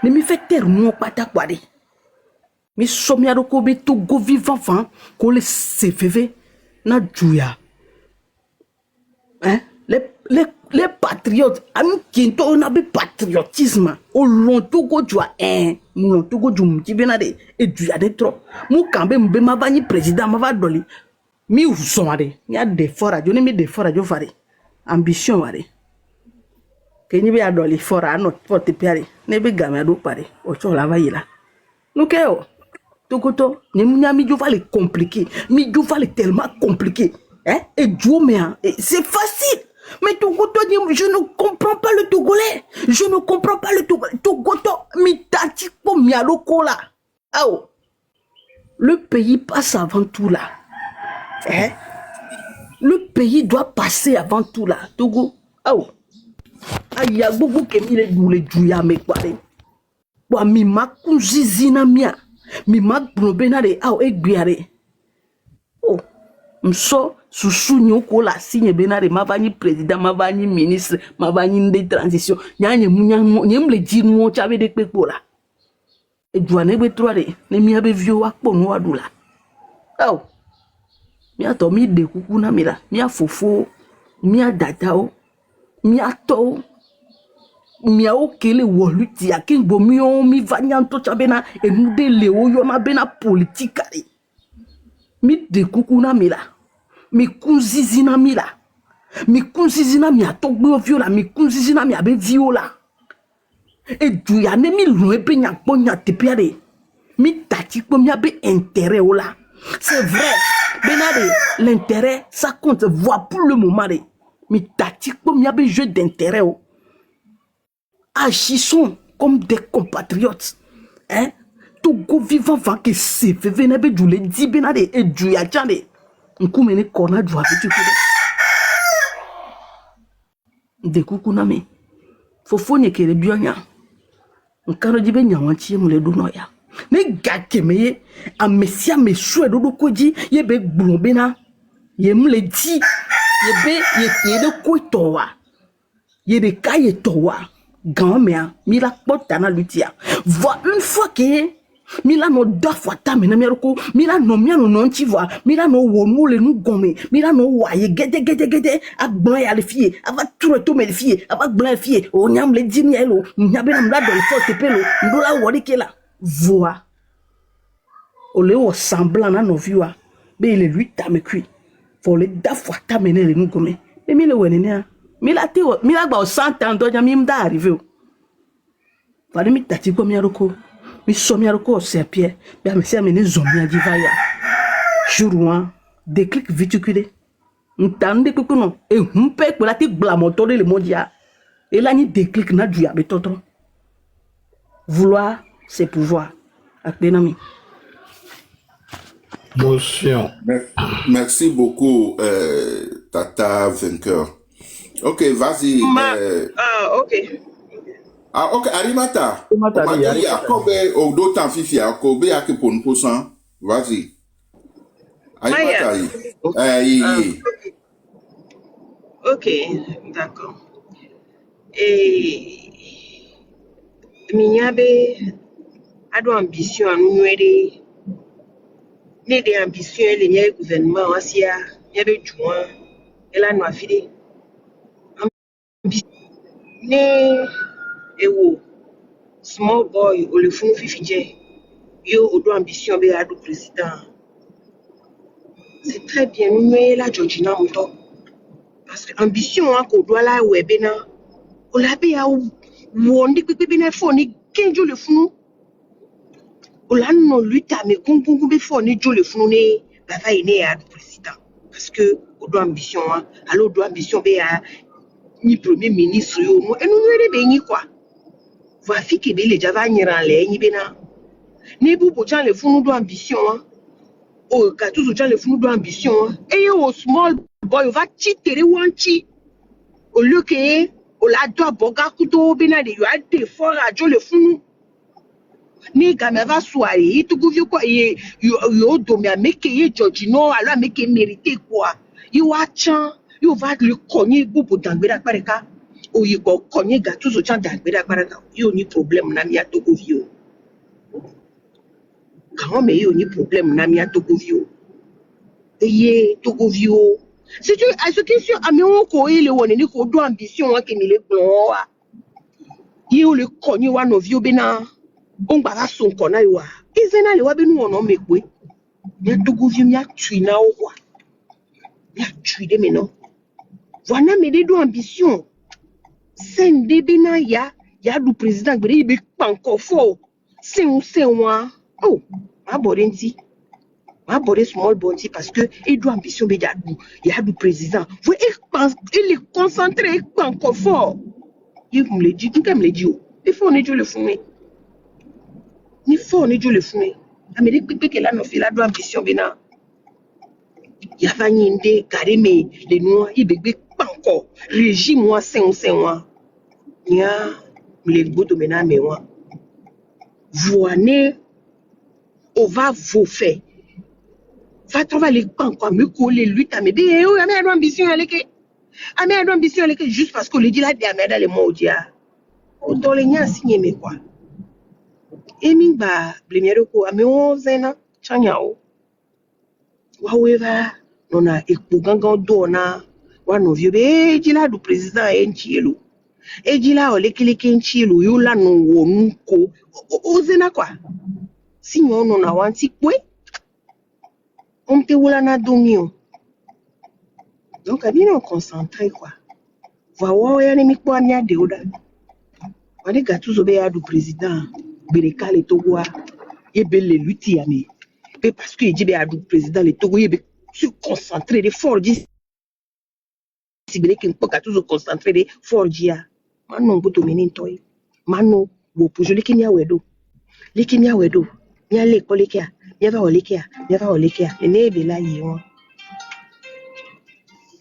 Ne mi fait terre non pata kwade. Mi somia roko be Togo vivant fan ko le CVV na juya. Hein? Les patriotes, ami kinto na be patriotisme. O lon Togo jua mon Togo ju mti benade e juya de trop. Mu kambe mbe ma vani président ma va doli. Mi usomade, mi a defora, je ne mi defora jo fare. Ambition ware. Ke ni be adoli fora no porte piare. Ne be game ado pare. O chola va yila. Nuke o. Tokoto, mi jo va le compliqué. Mi jo va le tellement compliqué. Hein? Et Dieu, c'est facile. Mais Togoto, je ne comprends pas le Togolais. Je ne comprends pas le Togolais. Togoto, mi tati po mi aloko là. Ah oh. Le pays passe avant tout là. Hein? Le pays doit passer avant tout là. Togo. Ah oh. Aïe, beaucoup qui mi le doule juya me kware. Wa mi makunzizi na mia. Mi magbonbena de ah egbiare. Oh. Mso susu nyoko la signe benare mavani président mavani ministre mavani de transition nyanye nyem le di no chabe de pepo la e douane be troare ne mi abe vio wa kpo no adula aw mi ato mi de kuku na mira mi afofo mi adata o mi ato mi a okele woluti akingbo mi o mi vanyanto chabe na e nude le o yo ma bena politique ari mi de kuku na mira mi kunzizina mi la mi kunzizina mi atogbe viola mi kunzizina mi abe viola e duya ne mi lo ebe nya ponya tepiare mi tati po mi abe intérêt o la c'est vrai benade l'intérêt ça compte voir pour le moment de mi tati po mi abe jeu d'intérêt o agissons comme des compatriotes hein Togo vivant va que c'est fait ne be dule di benade e duya chande nkumene kona dwa bitu kude de kukuna me fofo nye kele bionya nkano jibe nyawanchi mule duno ya ne gakemeye a mesia me shwe dodo koji yebe gblobena ye mle di ye de ko towa ye de kaye towa grand-mère mila potana lutia voit une fois que mila no dafwa tamena meroko mila no miano non ti voit mila no wonu le nu gome mila no waye gede agbon ya le fie ava tour to me le fie ava gbon fie o nyam le di mielo nyabe na mla do le forte pelo ndola wori kela voa o le o semblant na no viwa be le lui tame kui fo le dafwa tamena le nu gome e mila wenene mila gba o 100 ans do nyam im da arrivé o fali mi tati ko mi aroko mi somia roko sepie bien me se amene zomia divaya jour déclic viticule ntande ko no e humpe ko lati glamoto le mondia et là ni déclic na du ya betotro vouloir c'est pouvoir akbenami motion. Merci beaucoup Tata vainqueur. OK, vas-y. OK. Ah, OK, Arimata. Arimata, il y a combien d'autant fifi à combien à que pour nous pourcent? Vas-y. Arimata. OK, d'accord. Et minyabe ado ambition anu nwere ne de ambition le mia gouvernement asia yabe juan ela no afide ne ewo small boy o le fun fifije yo odo ambition be ado président c'est très bien nous la Georgina Muto parce que ambition a ko do la webe na o la be ya wondi pepe na foni kenjo le funu o la no luta me kunkungu be foni jo le funu ne baba ine ya président parce que o do ambition a alors do ambition be ya ni premier ministre yo mo enu were be ni quoi va fiki be le java nyira le ni be na ne bu po chan le funu do ambition a o ka tout chan le funu do ambition a e yo small boy va chitere wanchi au lieu que o la do boga kuto be na de yo ade for ajo le funu ni game va soirée il te gouvie quoi yo do me make ye Georgino alors make mériter quoi yo a chan yo va le cogner bu po dangbera pareka oyi ko konye ga tout so chan da gbe da gbara ga yo ni problème na mi atoko vio quand mais yo ni problème na mi atoko vio eye toko vio si tu à ce question ami on ko ile woni ni ko do ambition wa ke mi le gbon wa yo le konye wa no vio be na on gba son kona yo wa izena le wa be nu ono mekwe ya toko vio mi atui na o kwa mi atui de me no voilà me de do ambition c'est ndebina ya du président gbere ibe pa encore fort c'est un oh ma borenti ma boré small bonti parce que il doit ambition be ya du président vous il est concentré il pa encore fort il me le dit comme le dit il faut on est le fumé ni faut on est le fumé Amérique pipe que là no fait la do ambition bena ya va nyinde kareme les noirs il be pa encore régime moi c'est un nya mlegbo to mena mewa voine on va vous faire va trouver les banques quoi me coller lutte à me dire oh amé ambition avec juste parce que le dit là des amé dans les mots dia on dans les nya signé mais quoi et mingba blemiero ko amé on zena chanyao wa weva nona ekpo gangan do na wa no vieux be dit là du président enchielo ejila olekileke nchilu yula no wonko ozena kwa sinyo no na wanti kwe omte wula na domio donc abino concentré quoi va wo ya ni mikpo amia de oda wani gatuzo be ya du président bereka le Togo ebe le lutti ya me pe parce que ejibe ya du président le Togo ebe se concentrer de fort di si bereka mpo gatuzo concentrer de fort dia mano mbuto menintoi mano wo pujo likimia wedo nya le kolekia nya va olekia enebe la yiwo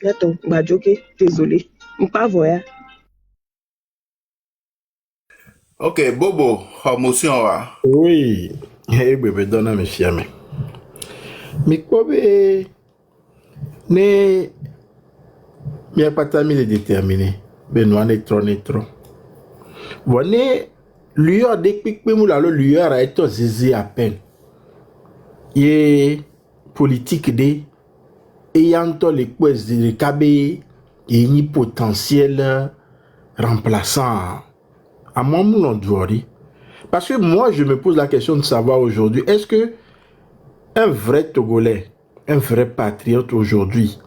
yato bajoke désolé mpa voya Ok, Bobo, promotion wa. Oui, bébé donne mes chiens. Mais quoi, ne mi pas ta mille déterminé. Benoît n'est trop. Voilà, lui a des pics, mais moula le lui a été zizi à peine. Et politique de ayant les quests de cabé et ni potentiel remplaçant. À moi, mon doigt. Parce que moi, je me pose la question de savoir aujourd'hui, est-ce que un vrai Togolais, un vrai patriote aujourd'hui,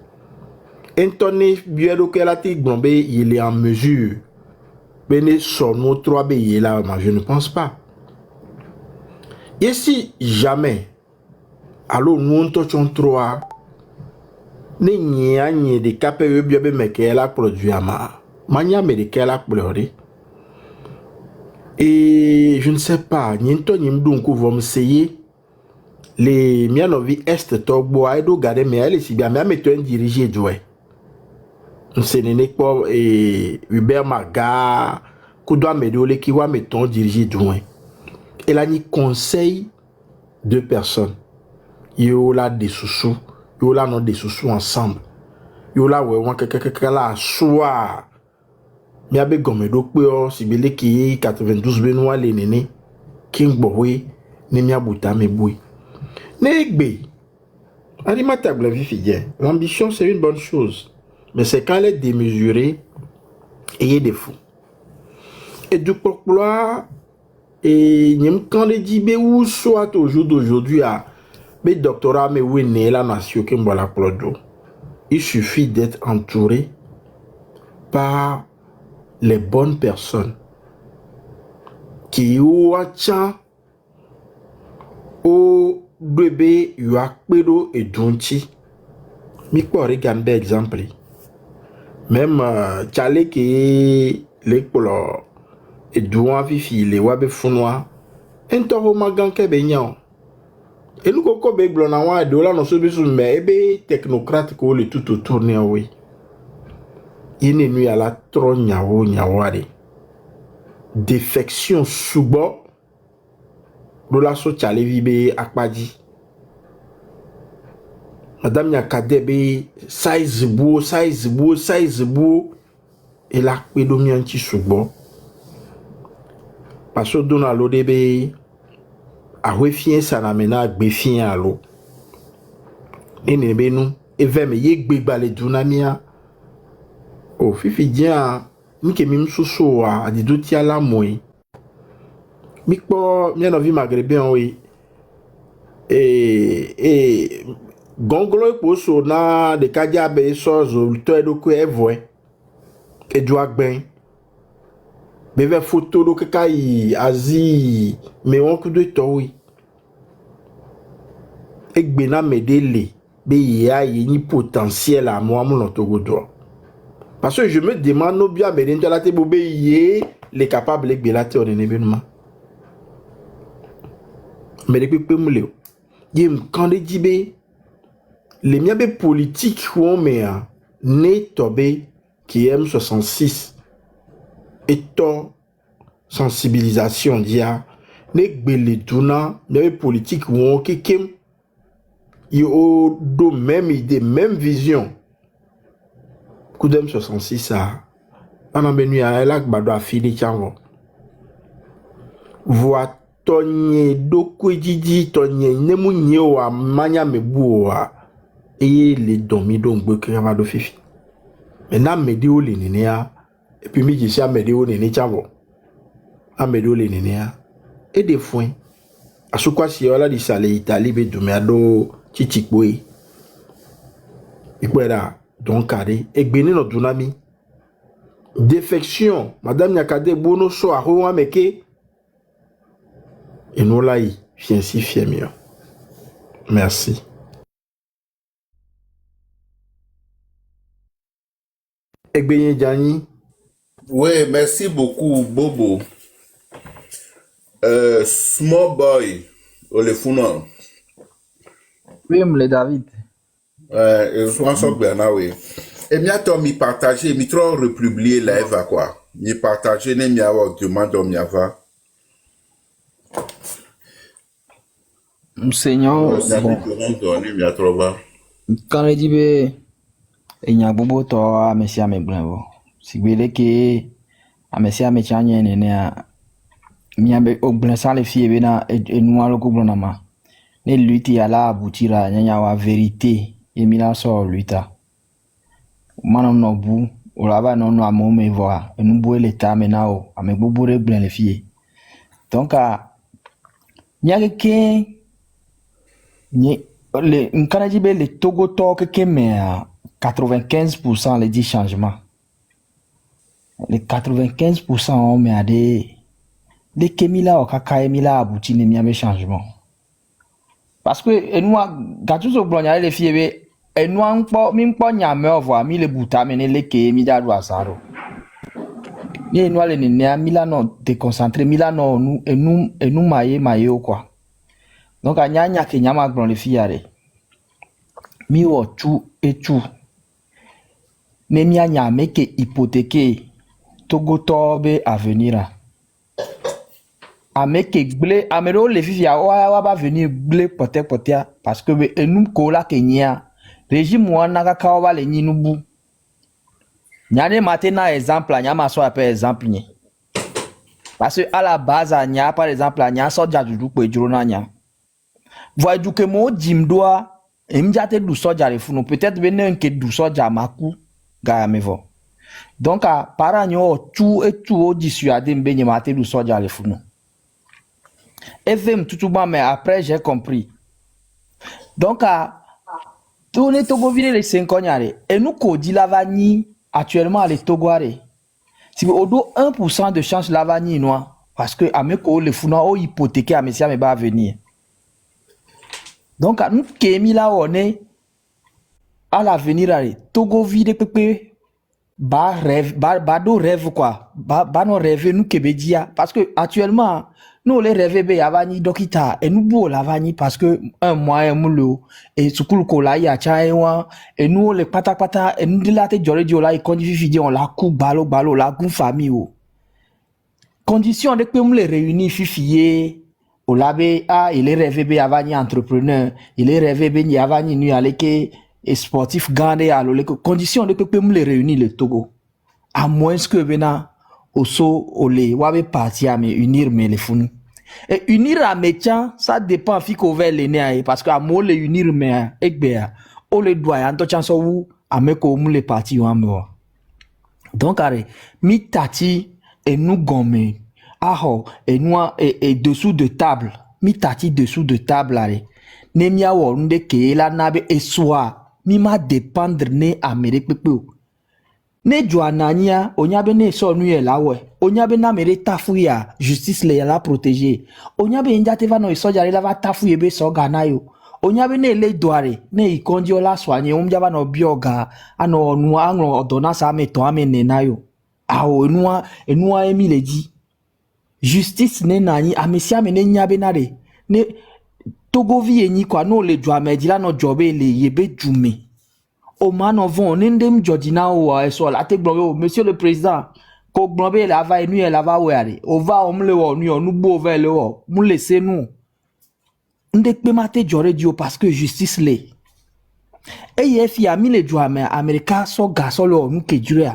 Anthony Bielokelatik Blombe, il est en mesure de son autre là, je ne pense pas. Et si jamais, alors nous touchons trois, n'y a de KPE bien mais qu'elle a produit à mania mais de qu'elle a pleuré. Et je ne sais pas, Niento Nimdunku vont essayer les Mianovi Est Togbo Aido Gade mais elle est si bien, mais elle est dirigée doué. Ce n'est pas Hubert Maga, Koudoua Medole qui va mettons dirigé doué. Elle a ni conseil de personnes. Yo la des sous-sous, yo la non des sous-sous ensemble. Yo la ouais, on quelqu'un là, soit. Mi abe gome do peo si bele ki 92 benoa le nene king bowe ne mi abuta me boui ne egbe anima table vie fidèle. L'ambition c'est une bonne chose mais c'est quand elle est démesurée et des fous et du pourquoi et nyem quand le dit be ou soit au jour d'aujourd'hui à be doctorat me wene la nation que mbola plodo il suffit d'être entouré par les bonnes personnes qui ont au bébé yuakpedo et donti mi quoi regarde exemple même chale qui les polo et douan vifi les wabe funwa entoro maganke benyan et nous koko be blona wa de la no so bisu mais ebe technocrate ko le tout autour ne oui. Il n'est nuit à la trop nyawade. Défection sous-bord. Lola so chale vibe akpadi. Madame Nyakadebe, size beau. et la pédomie anti subo parce que dans l'eau de a refien ça n'amena gbefien à l'eau et ne nous et vers me yek bebale dunamia o fifi dia mi ke mi msusu a di duti ala moi mi po mi no vi maghrébin oui et gongolo epo so na de kadia be so zo to edo ko evoe e do agben be ve photo do kai azi me won ku do to oui e gbe na medele be ya yi potentiel à moi mon togodo parce que je me demande no bien be den la te bo be ye les capables be la te on ne benuma mais depuis peu mule yem quand de dibe les miabe politiques ou mais ne tobe qui aime 66 et to sensibilisation dia ne gbele duna miabe politique ou kekem yo do même idée même vision Koudem 66 a ana benu a elak bado afili chango voa tonye doko jiji tonye nemu nyeo a manya mebu a et les domi donc beke do fifi maintenant medio le nenia et puis mi jisi a medio le ne chango a medio le nenia et des foin asukwa si ola di sale Italie be do me ado chichikboy ikwera donc carré et gbeni no dunami défection madame Nyakade bono so a ho ameke et nous là y fiensi fiemio merci Egbenye Jani. Oui, merci beaucoup, Bobo. Small boy, Olefuna. Oui, le David. Je suis bien, oui. Et bientôt, m'y partager, m'y trop republier live, quoi. M'y partager, m'y avoir demande, m'y avoir. Seigneur, bon. Quand il dit, il y a beaucoup de messieurs, mais bon. Si vous voulez que, à messieurs, mais tiens, il y a mi ambe ogblesa le fie bena enua lo kublonama ne luiti ala abutira nyanya wa vérité emila so luita mana no bu olaba no no amome voa enu bu le tame nao ame bubure blen le fie donc a nyake ke ni le nkanaji be le Togo to ke me 95% les 10 changements les 95% on me a des de kemila o kaka emila abuti ne miame changement parce que enua gatuzo blonya le fiebe enua npo mi npo nyame ovo mi le buta me ne le ke mi da do asaro ni enua le ne mila no déconcentré mila no enu maye o quoi donc anyanya ke nyama blon le fiare mi o tu et tu ne mi anyame ke hypothéquer Togo tobe avenir ameke gble amero le fifia wa ba venir gble pote parce que enum ko la kenya régime wana ka ka wa le nyinu bu nyane matena exemple nya ma so appel exemple ni parce que à la base nya par exemple nya so jajudu pe juro na nya voit du que mo jimdoa emjate du soja le funu peut-être benen ke du soja maku ga mevo donc a paranyo tu et tu o dissuader mbenye mate du soja le funu FM tout bas mais après j'ai compris donc à tourner Togo vine les 5 ans et nous codi lavani actuellement les Togoare si vous odo 1% de chance lavani noir parce que ameko le funa o hypothéquer à monsieur me va venir donc à nous kemi là on est à l'avenir aller Togo vide pépé ba rêve ba do rêve quoi ba no rêve nous kebedia parce que actuellement nous les rêves be avani dokita et nous bo lavani parce que un mois mulo et sukulu ko la ya chaiwa et nous les pata et nous dilate jore diola et condition fidi on la coup balo la gun famille o condition de que nous les réunir fifié o labe a il les rêves be avani entrepreneur il les rêves be ni avani nu aleke et sportif gandé alors les conditions de que nous les réunir le Togo à moins que bena oso ole wabe parti à me unir me le funu et unir à métier ça dépend fi ko vers l'ennemi parce que à mo le unir me ekbea o le doit en to chanso wu à me ko mu le parti wa me donc are mi tati et nous gomme aho et nous et dessous de table mi tati dessous de table are ne mia wo nde ke la nabe e soa mi ma dépendre ne amere pepe ne joanania onyabe ne so nu ye lawe onyabe na mere tafu ya justice le la protéger onyabe njate va no soja le va tafu ye be so gana yo onyabe ne le doare ne ikonji ola soanye umjaba no bioga ano nu anglo odona sa me to ame ne na yo awo enua emi le di justice ne nani amesia me ne nyabe na re ne togovi enyi kwa no le joame di la no jobe le yebe jume au man vont n'indem jodina ou soit la te blongo monsieur le président ko blonbe la va nu la va were o va o mle wo nu nu bo ve le wo mu laisser nous nde pe mate jore dio parce que justice le e ye fi ami le jo america so ga so lo nu ke jure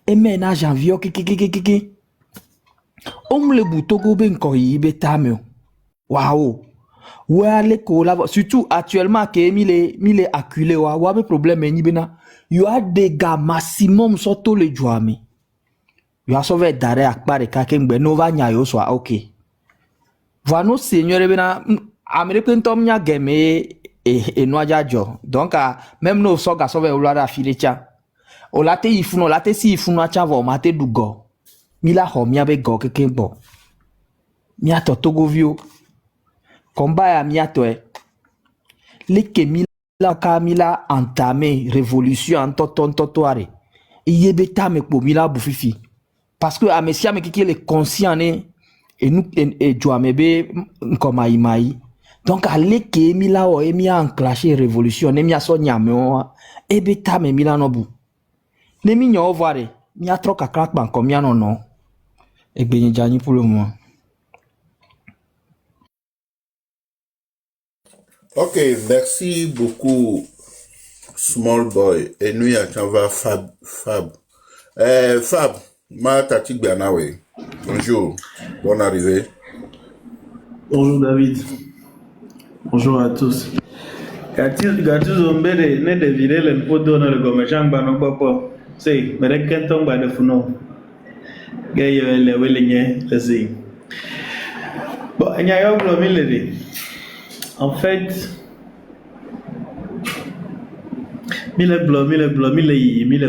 e mena janvier kiki o mle bu togo be nko yi be tamio waouh. Ouais, les collabs, surtout actuellement, que mille acculé, ouais, mais problème, ni bena, you a des gars maximum surtout les jouami. You a sauvé d'arrêt à part et quelqu'un ben nova nya yo soit ok. Voilà nos seigneurs bena, américain tom nya game et noja jo. Donc même nos soga sauvé ou la file tia. O late ifuno, late si ifuno tia va mate du go. Mila ho mia be go quelqu'un bon. Mia togo vio. Combat ya miatoe les kemila kamila entamé révolution en totoare yebeta me po mila bufifi parce que amesia me kiki le conscient ne et nous et joamebe comme mai donc ale kemila o emia enclencher révolution ne mia so nyame o ebeta me mila no bu ne mi nyo voire mi atro kakra pan comme ya non egbenye jani pour le moment. Ok, merci beaucoup, Small Boy. Et nous, on va Fab. Fab, ma tati Bianawe. Bonjour, bonne arrivée. Bonjour David. Bonjour à tous. Gatu zombere ne de virele mpodo na le gomechang bano popo. Sei, mere kentong ba de funo. Gayo le welenye lesi. Bon, enya yo blo milere. En fait, mille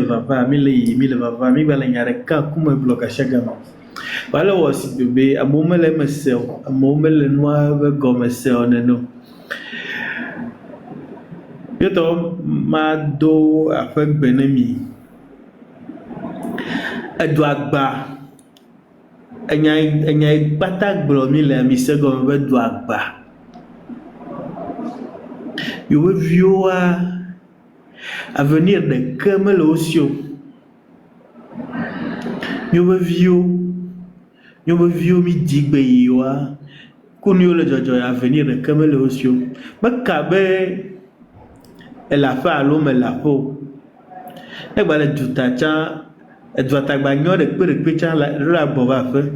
vava, mi balengare ka kuma bloka chagama. Wala wasi bebe, a momele mesel, a momele noa ve gomesel neno. Yoto ma do afek benemi. Edwagba. Enya batak blo mile mi se gome edwagba. You will view à venir de Camelosio. You will view me digbe yoa. Kunyo le jojo à venir de Camelosio. Mais Kabe, elle a fait à l'homme la peau. Elle va le tutacha. Elle doit t'agbanyo de peu de pécha la bova fait.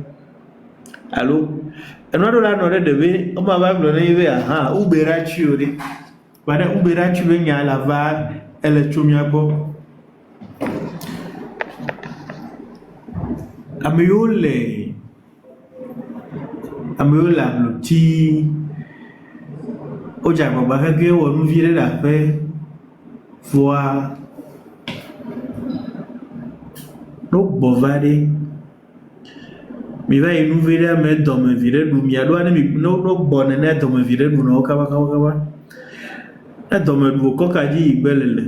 Allô? Et nous allons nous deviner. On va donner à Uberachi. Pada ubera tuwe nya lava electromia bo ameyole amloti oja baba kage wonu vire la pe voir no bovade mi va inu vire me do me vire du mi ado ani mi no bonne ne do me vire du no kaba e do me du koka ji igbelele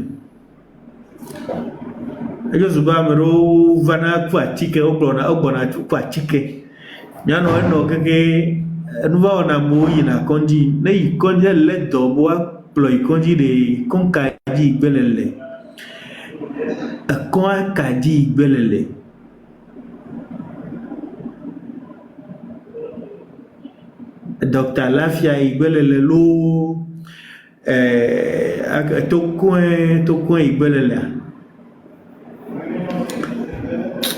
e jo zuba me ro vana kwa chike ogbona kwa chike nyano no keke nu va ona mo yina konji ne ikonji le do bo plo ikonji de konka ji igbelele e kon ka ji igbelele Dr. Lafia igbelele lo to coin igbelele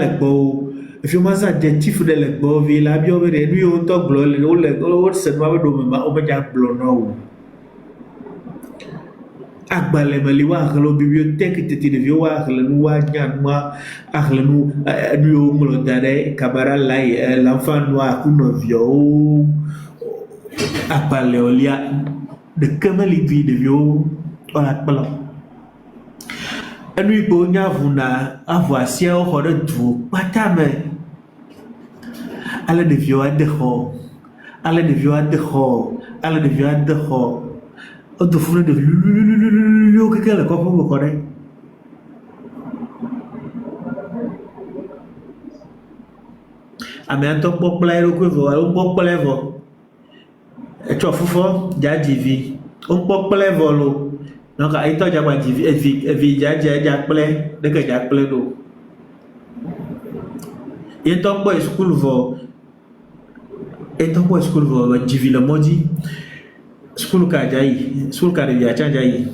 le gbɔ efio ma za adjectif ɖe le gbɔ vi la biɔ be ɖe nu yiwo ŋutɔ gblɔ le wole se nua be ɖome ma wo medza gblɔ na o agbalẽ me li woaxlẽ wo bibliothèque tete ɖeviwo woaxlẽ nu woanya nua axlẽ nu nu yiwo ŋlɔ da ɖe kabara lai l'enfant noir ku nɔviawo agbalẽ wolia ɖeke meli vi ɖeviwo wola kplɔ enu yi ke wonya vuna avɔ asiawo xɔ ɖe du kpata me ale ɖeviwo ade xɔ ale ɖeviwo ade xɔ ale ɖeviwo ade xɔ on te fout de quelqu'un le corps pour connaître. Ame atɔ kpɔ kple eɖo koe vɔ, wokpɔ kple vɔ. Etsɔ fufɔ dza dzivi, wokpɔ kple vɔ lo. Donc etɔ dza gba dzivi, evi dza kple, ɖeke dza kple ɖo. Etɔ kpɔ yi sukulu vɔ, dzivi le mɔdzi. Sukulu ka dza yi, sukulu ka ɖevia tsa dza yi.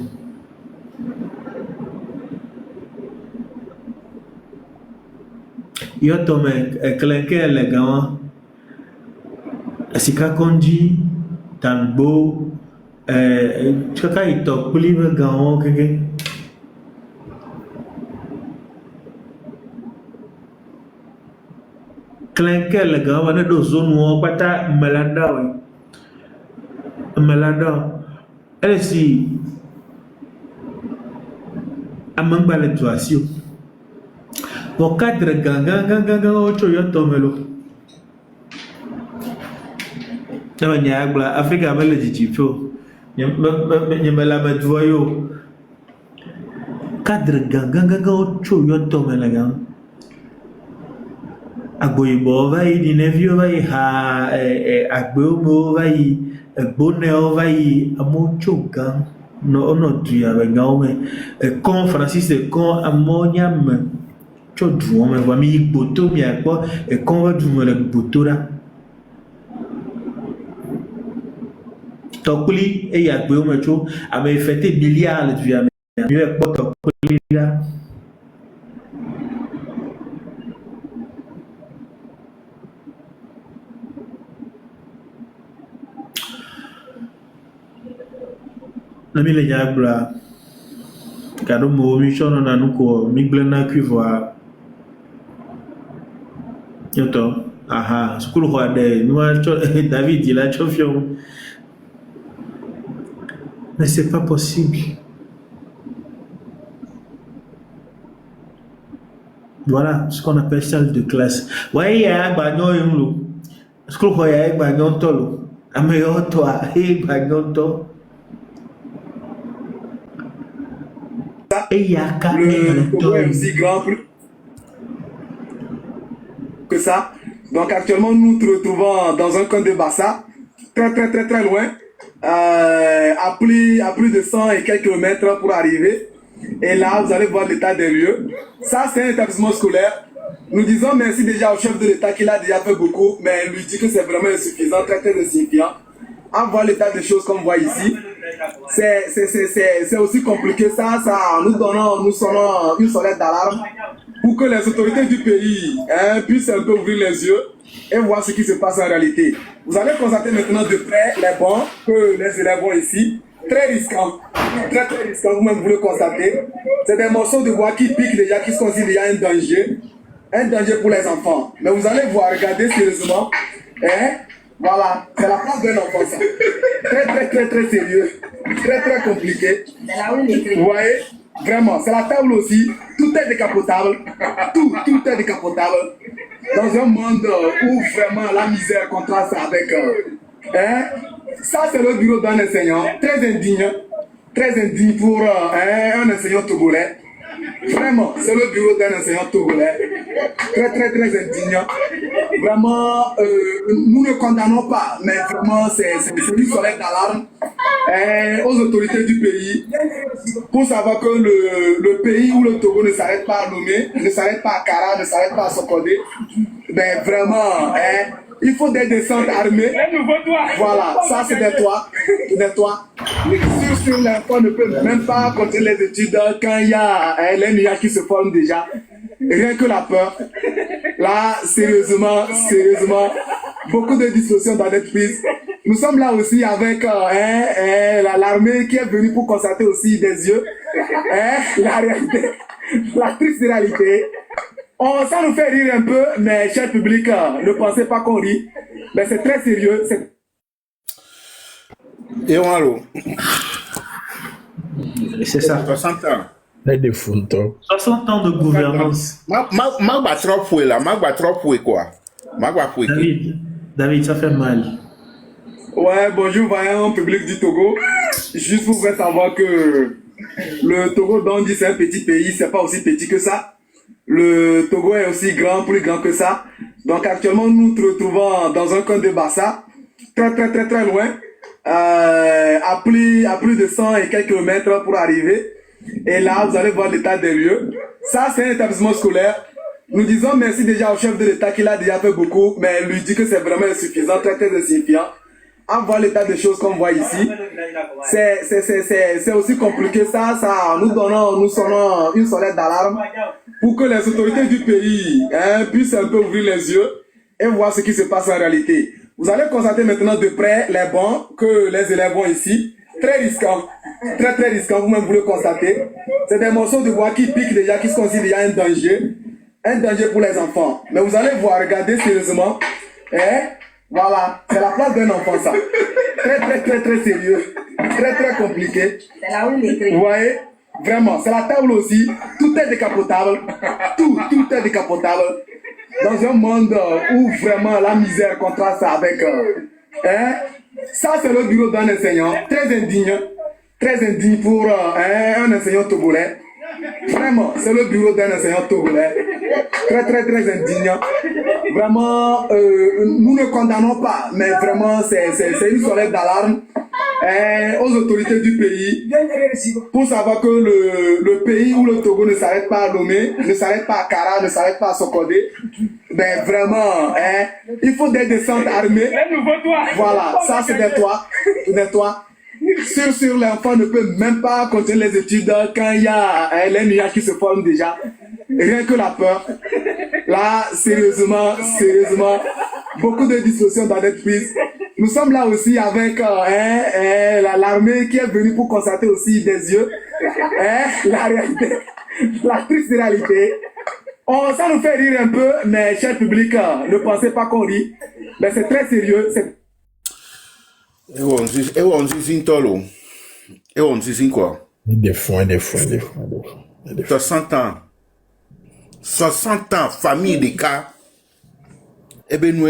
Yɔtɔme eklenke le gama sika kɔndzi tangbo kaka yi tɔ kpli be gawo keke klenke le gama ne ɖo zonuwo kpata meladawo ele si amengba le du asi o. Vos cadre ganga ocho yo tomelo. Nama nyagla Afrika mele jijipo. Nyemela medvoyo. Cadre ganga ocho yo tomelo gam. Agboibo vai di nevio vai ha agbomo vai boneo vai amocho gang. No ono tuya ngaume. Con Francis con amoniam. Tso du wɔn me vɔ mi yi gboto miakpɔ ekɔn ƒe du me le gboto ɖa tɔkpli eye agbewo me tso ame fete miliard le dua me mi yɛ kpɔ tɔkpli ɖa ne mi le nya gblɔa gaɖo me wo mi tsɔ nɔna nu ko mi gblẽ na kui vɔa Yoto, aha, sukulu kwa de, David il a chauffion. Mais c'est pas possible. Voilà ce qu'on appelle salle de classe. Ouais, il y a un bagnon yolo. Sukulu kwa ya un bagnon tolo. Ameyo toi, bagnon to. Et il y a qu'un aussi grand que ça. Donc actuellement, nous nous retrouvons dans un coin de Bassa, très loin, à plus de 100 et quelques kilomètres pour arriver. Et là, vous allez voir l'état des lieux. Ça, c'est un établissement scolaire. Nous disons merci déjà au chef de l'État qui l'a déjà fait beaucoup, mais il lui dit que c'est vraiment insuffisant, très insuffisant. À voir l'état des choses comme on voit ici, c'est aussi compliqué ça. Nous sonnons une sonnette d'alarme pour que les autorités du pays puissent un peu ouvrir les yeux et voir ce qui se passe en réalité. Vous allez constater maintenant de près les bancs que les élèves ont ici. Très risquant, très risquant, vous-même vous le constatez. C'est des morceaux de bois qui piquent déjà, qui se considèrent déjà un danger pour les enfants. Mais vous allez voir, regardez sérieusement. Voilà, c'est la place d'un enfant ça. Très sérieux, très compliqué. Vous voyez, vraiment, c'est la table aussi. Tout est décapotable. Tout est décapotable. Dans un monde où vraiment la misère contraste avec... ça, c'est le bureau d'un enseignant très indigne pour un enseignant togolais. Vraiment, c'est le bureau d'un enseignant togolais. Très indigne. Vraiment, nous ne condamnons pas, mais vraiment, c'est une sonnette d'alarme aux autorités du pays pour savoir que le pays où le Togo ne s'arrête pas à Lomé, ne s'arrête pas à Kara, ne s'arrête pas à Sokodé, ben vraiment, il faut des descentes armées. Voilà, ça c'est des toits. Sur l'info ne peut même pas continuer les études quand il y a les nuages qui se forment déjà. Rien que la peur. Là, sérieusement, beaucoup de dispositions doivent être prises. Nous sommes là aussi avec l'armée qui est venue pour constater aussi des yeux la réalité, la triste réalité. Ça nous fait rire un peu, mais cher public, ne pensez pas qu'on rit. Mais c'est très sérieux. Et on allo. C'est ça. 60 ans. 60 ans de gouvernance. Magba trop foué là, Magba trop foué quoi. Magba foué. David, ça fait mal. Ouais, bonjour, voyant public du Togo. juste pour vous faire savoir que le Togo, dont on dit c'est un petit pays, c'est pas aussi petit que ça. Le Togo est aussi grand, plus grand que ça. Donc actuellement, nous nous retrouvons dans un coin de Bassa, très loin, à plus de 100 et quelques kilomètres pour arriver. Et là, vous allez voir l'état des lieux. Ça, c'est un établissement scolaire. Nous disons merci déjà au chef de l'État qui l'a déjà fait beaucoup, mais lui dit que c'est vraiment insuffisant, très insuffisant. À voir l'état des choses qu'on voit ici, c'est aussi compliqué ça, nous sonnons une sonnette d'alarme pour que les autorités du pays puissent un peu ouvrir les yeux et voir ce qui se passe en réalité. Vous allez constater maintenant de près les bancs que les élèves ont ici, très risquants, très risquants, vous-même vous le constatez. C'est des morceaux de bois qui piquent déjà, qui se considèrent déjà un danger pour les enfants. Mais vous allez voir, regardez sérieusement, voilà, c'est la place d'un enfant ça. Très sérieux. Très compliqué. C'est là où il écrit. Vous voyez? Vraiment, c'est la table aussi. Tout est décapotable. Tout est décapotable. Dans un monde où vraiment la misère contraste avec... Ça, c'est le bureau d'un enseignant. Très indigne pour un enseignant togolais. Vraiment, c'est le bureau d'un enseignant togolais. Très indigne. Vraiment, nous ne condamnons pas, mais vraiment, c'est une sonnette d'alarme aux autorités du pays pour savoir que le pays où le Togo ne s'arrête pas à Lomé, ne s'arrête pas à Kara, ne s'arrête pas à Sokodé. Ben vraiment, il faut des descentes armées. Voilà, ça c'est des toits. Sur l'enfant ne peut même pas continuer les études quand il y a les nuages qui se forment déjà. Rien que la peur. Là, sérieusement, beaucoup de dispositions doivent être prises. Nous sommes là aussi avec l'armée qui est venue pour constater aussi des yeux la réalité, la triste réalité. Ça nous fait rire un peu, mais cher public, ne pensez pas qu'on rit. Mais c'est très sérieux. On dit quoi? Des fois. 60 ans, famille de cas. Eh ben, nous,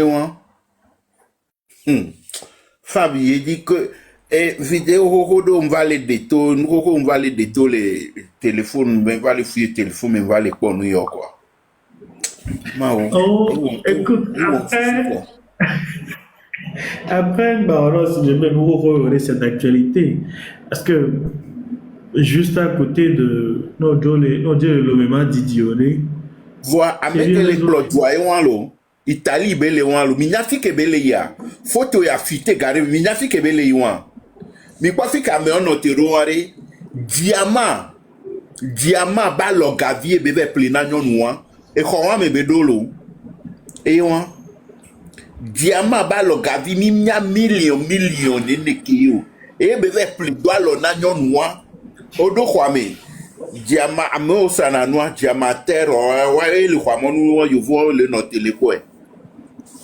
Fabi, il dit que, vidéo, on va les détourner, les téléphones, on va les fouiller téléphone, on va les pour New York, quoi. Écoute, après, si je vais nous regarder cette actualité, parce que juste à côté de le même Didiolé, voir avec les plots, voyons Italie bele wan lo minyafi ke bele ya photo ya fite gare minyafi ke bele yuan mi kwa fi Cameroun otero ware diamant ba lo gavie bebe plena nyonu wan e ko wan me bedolo e wan diamant ba lo gavi mi nya million ne kiyo e bebe ple do lo na nyonu wan odo kwame diamant amo sana noa diamanter wa le kwamonu yo vo le no teleko e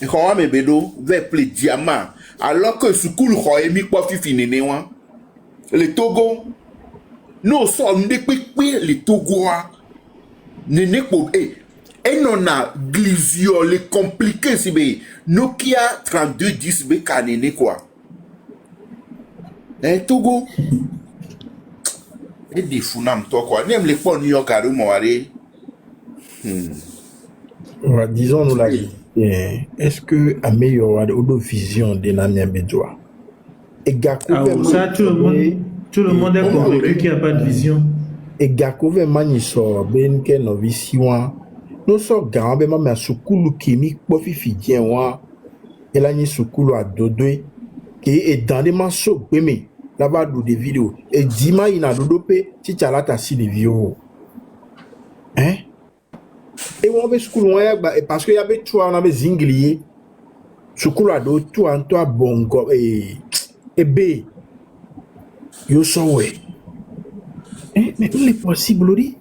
ko wan me bedo ve ple diamant alors que school ko emi po fifi nene wan le Togo no so ndekpepe le Togo a nene po non a glisio le compliqué si be Nokia 3210 be kanene quoi Togo et des funam to quoi nem le pon New York a mo ware disons-nous la est-ce que améliorer la vision de Namien Bedjoa et Gakouve ça tout le monde est convaincu qu'il n'y a pas de vision et Gakouve maniso ben ke no visiwa no so gambe ma sukulu kimi po fifi dien wa ela ni sukulu adodwe ke e dans des manso beme là-bas des vidéos et dima ina dodope ti chalata si des vidéos et on avait school parce que y avait toi on avait zinglier school ado tout en toi bongo et b yo so we mais il est possible ori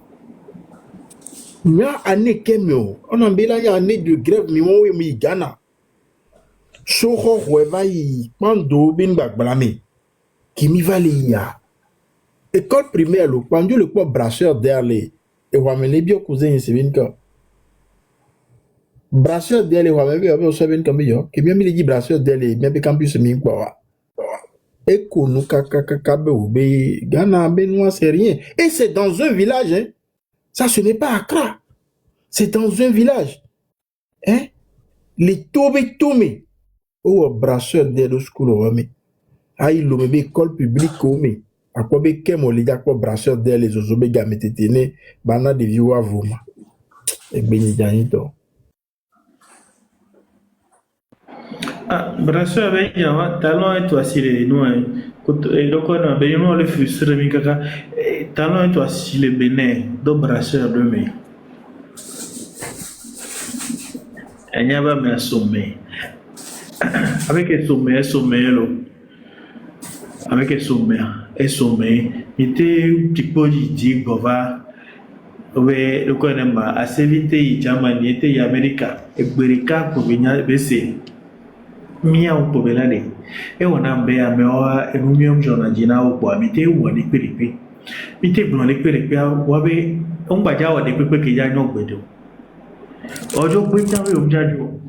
nya année kemio on a bela ya année de grève mi won we mi Ghana so ho va yi pando bin bagblami kimi vali ya école primaire le pandu le quoi brasseur derle et wa me le bio cousin c'est bien que brasseur derle wa me bio so bien comme yo kimi mi le dit brasseur derle me be campus mi quoi Et Kounou Kakakabe Oube, Ghana, Benoît, c'est rien. Et c'est dans un village, hein. Ça, ce n'est pas Accra. C'est dans un village. Hein? Les Tome Tome. Oh, brasseur d'aide au school, mais. Ah, il a école publique, mais. À quoi be kem oli ga quoi brasseur d'aide les ozobe gametetene, bana de vieux avoma. Et béni janito. Ah, brasseur avec Yama, talent et toi si les noix. Et donc on a bien le fils de Mikaka. Talent et toi si les bénins, deux brasseurs de mai. Et n'y a pas mais sommet. Avec un sommet, là. Avec un sommet, il était un petit peu dit, Gova. Oui, le connaît assez vite, il y était Amérique. Et Berika pour venir baisser. Mia ou pour belade. Et on a bé à meoa et nous mieux journalina ou pour habiter ou à des péripéties. Mité blanc les péripéties, ou avec un badja ou des pépés qui y a non bédo. Ojo Britain ou Jajo.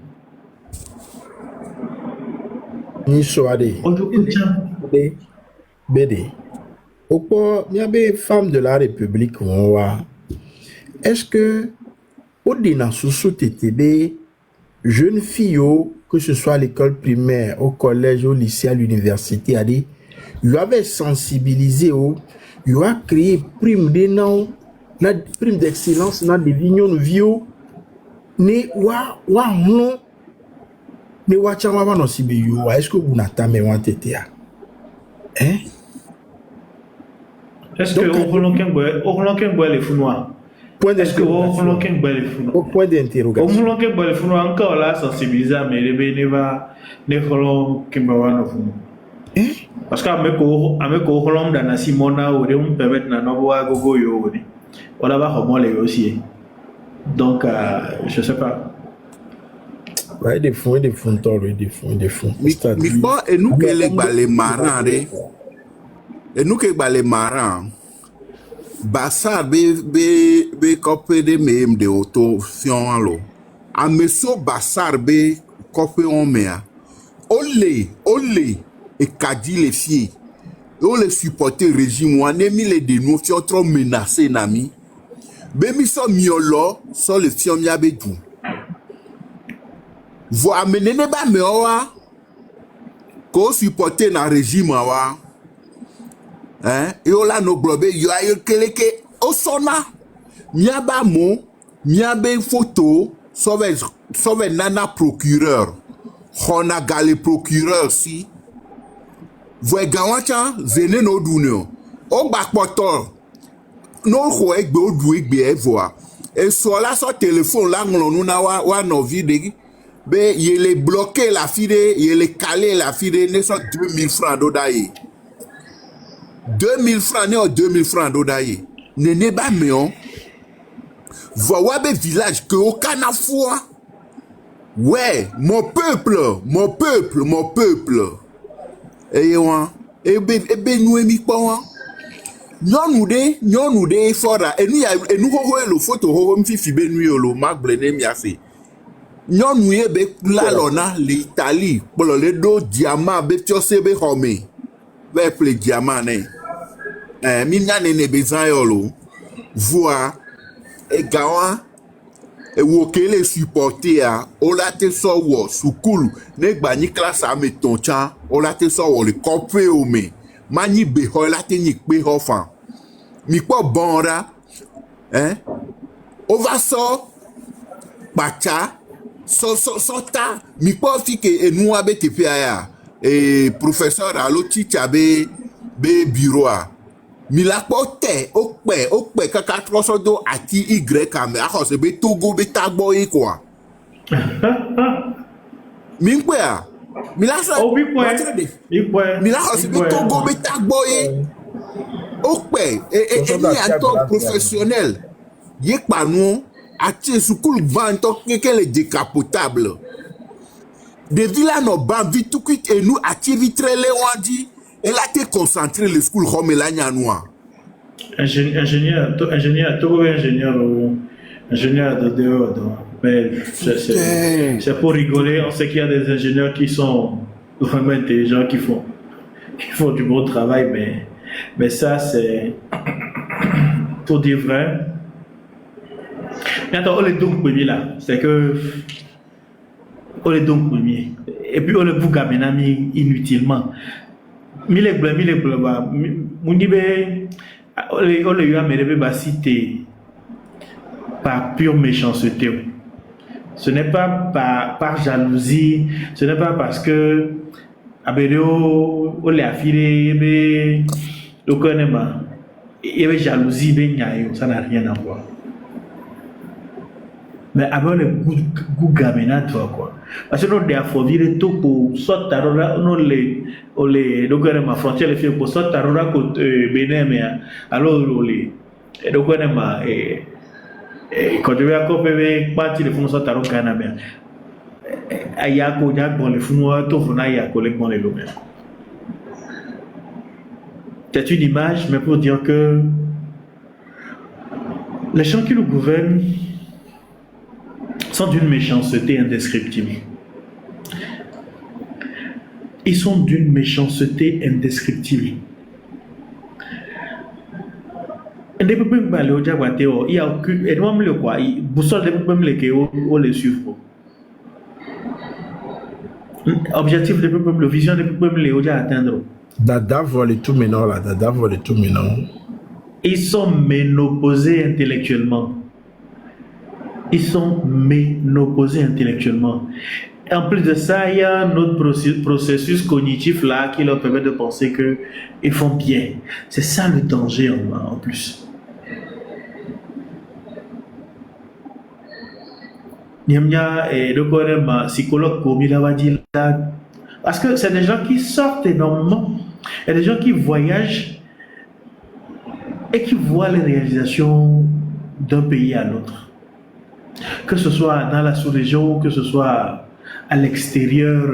Ni soade. Ojo Britain. Bédé. Au port, il y a des femmes de la République. Est-ce que, au-delà de jeunes filles, que ce soit à l'école primaire, au collège, au lycée, à l'université, il avait sensibilisé, il a créé prime de noms, la prime d'excellence dans des vignes vieux, ne wa non, mais wa chama va non si biyo. Est-ce que vous n'attendez pas tété? Hein? Est-ce que au Hollandais boit les founois? Est-ce que au Hollandais boit les founois? Au point d'interrogation. Au Hollandais boit les founois encore là sensibilisé mais les bénéva ne Hollandais boit no founois. Parce que avec au Hollandais dans Simona ou de on permettre na no boa gogo yo ni. On a pas comment les aussi. Donc je sais pas. Ouais, des fonds, des fonds. Mais pas et nous que les marins, et nous que les marins, Bassar be copé de même de auto fion lo. A meso Bassar be copé on mea. Olé et kadi les filles. On les supporter régime ou anemi les dénoncer trop menacé nami. Be mi so miolo so le fion ya be dou. Vous amenez ne ba me owa ko supporter na régime wa. Hein? Et on a nos globes, il y a eu quelques au sona. Miaba mo, miabe photo, sauve nana procureur. On a galé procureur si. Vous gawacha, zene no dunio. O bakpoto. No ko egbe o du egbe evoa. Et sur là son téléphone là on na wa no vide. Be yele bloqué la fille, yele calé la fille ne sont 2000 francs d'odaye. 2000 francs ne 2000 francs d'odaye. Ne ba meon. Voa be village que aucun foi. Ouais, mon peuple. Et ouan, ebe nou emi kwa. Nyonu de fora. Et nous ho le photo ho mfifi be nu yo lo magle ne mi afi. Nyonu ebe la lona l'Italie pour le do diamant be tiose be home. Be ple diamant ne. Mi nyane ne bezan yo lo. Voa e gawa e wo kele supporter a o la te so wo sukulu ne gba ni classe a meton chan o la te so wo le kopé o me mani be ho la te ni pe ho fan mi po bonra hein o va so bacha so ta mi po fi ke enu abe te pe aya e professeur alo teacher be bureau a mi la pote okpe kaka trosodo ati y ame akose be togo be tagbo e kwa mi nkwe a mi la so mi la akose be togo be tagbo e okpe ni ato professionnel ye panu ati sukul ban to kekele décapotable de villa no ban vitukwit et nous ati vitrele wandi. Elle a été concentrée le school comme elle a noir. Ingénieur de dehors. Mais c'est pour rigoler. On sait qu'il y a des ingénieurs qui sont vraiment intelligents qui font. qui font du bon travail, mais ça, c'est pour dire vrai. Mais attends, on est donc premier là. C'est que on est donc premier. Et puis on est pour gamener inutilement. Mille blabla. Mounibe, on est eu à me citer par pure méchanceté. Ce n'est pas par jalousie, ce n'est pas parce que Abédo, on l'a affilé, le connaît. Il y avait jalousie, ça n'a rien à voir. Mais avec le goût gamina, toi, quoi. Parce que nous, des fois, virer tout pour sortir, nous, les frontières, les filles, pour sortir, Bénin, mais alors, donc, quand je vais à Copé, partir, les fonds sortir au Canada, Ayako, Yakon, les fonds, tout, on a Yako, les fonds, les lomés. C'est une image, mais pour dire que les gens qui nous gouvernent sont d'une méchanceté indescriptible. Ils sont d'une méchanceté indescriptible. Et des peuples qui au Diabatéo, il y a aucune. Et moi, le quoi, boussole des peuples qui ont les suivre. Objectif des peuples, la vision des peuples, les ont atteindre. Dada vole tout maintenant là, Dada vole tout maintenant. Ils sont ménopausés intellectuellement. Ils sont ménopausés intellectuellement. Et en plus de ça, il y a un autre processus cognitif là qui leur permet de penser qu'ils font bien. C'est ça le danger en plus. Et donc, on a un psychologue comme il a dit là. Parce que c'est des gens qui sortent énormément. Il y a des gens qui voyagent et qui voient les réalisations d'un pays à l'autre. Que ce soit dans la sous-région, que ce soit à l'extérieur,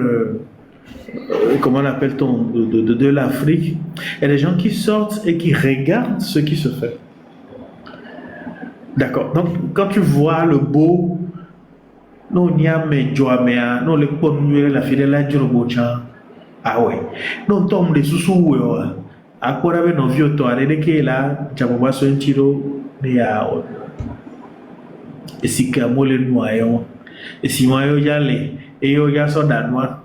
comment l'appelle-t-on, de l'Afrique. Il y a des gens qui sortent et qui regardent ce qui se fait. D'accord. Donc, quand tu vois le beau, non, il y a mes joamea, non, les pommes, la fidèle, la djurbocha. Ah ouais. Non, tombe les sous-sous, à quoi avait nos vieux toits, et là, Jamoba son tiro, et si Kamole noyau, et si moi y allais, et yo ya son danois.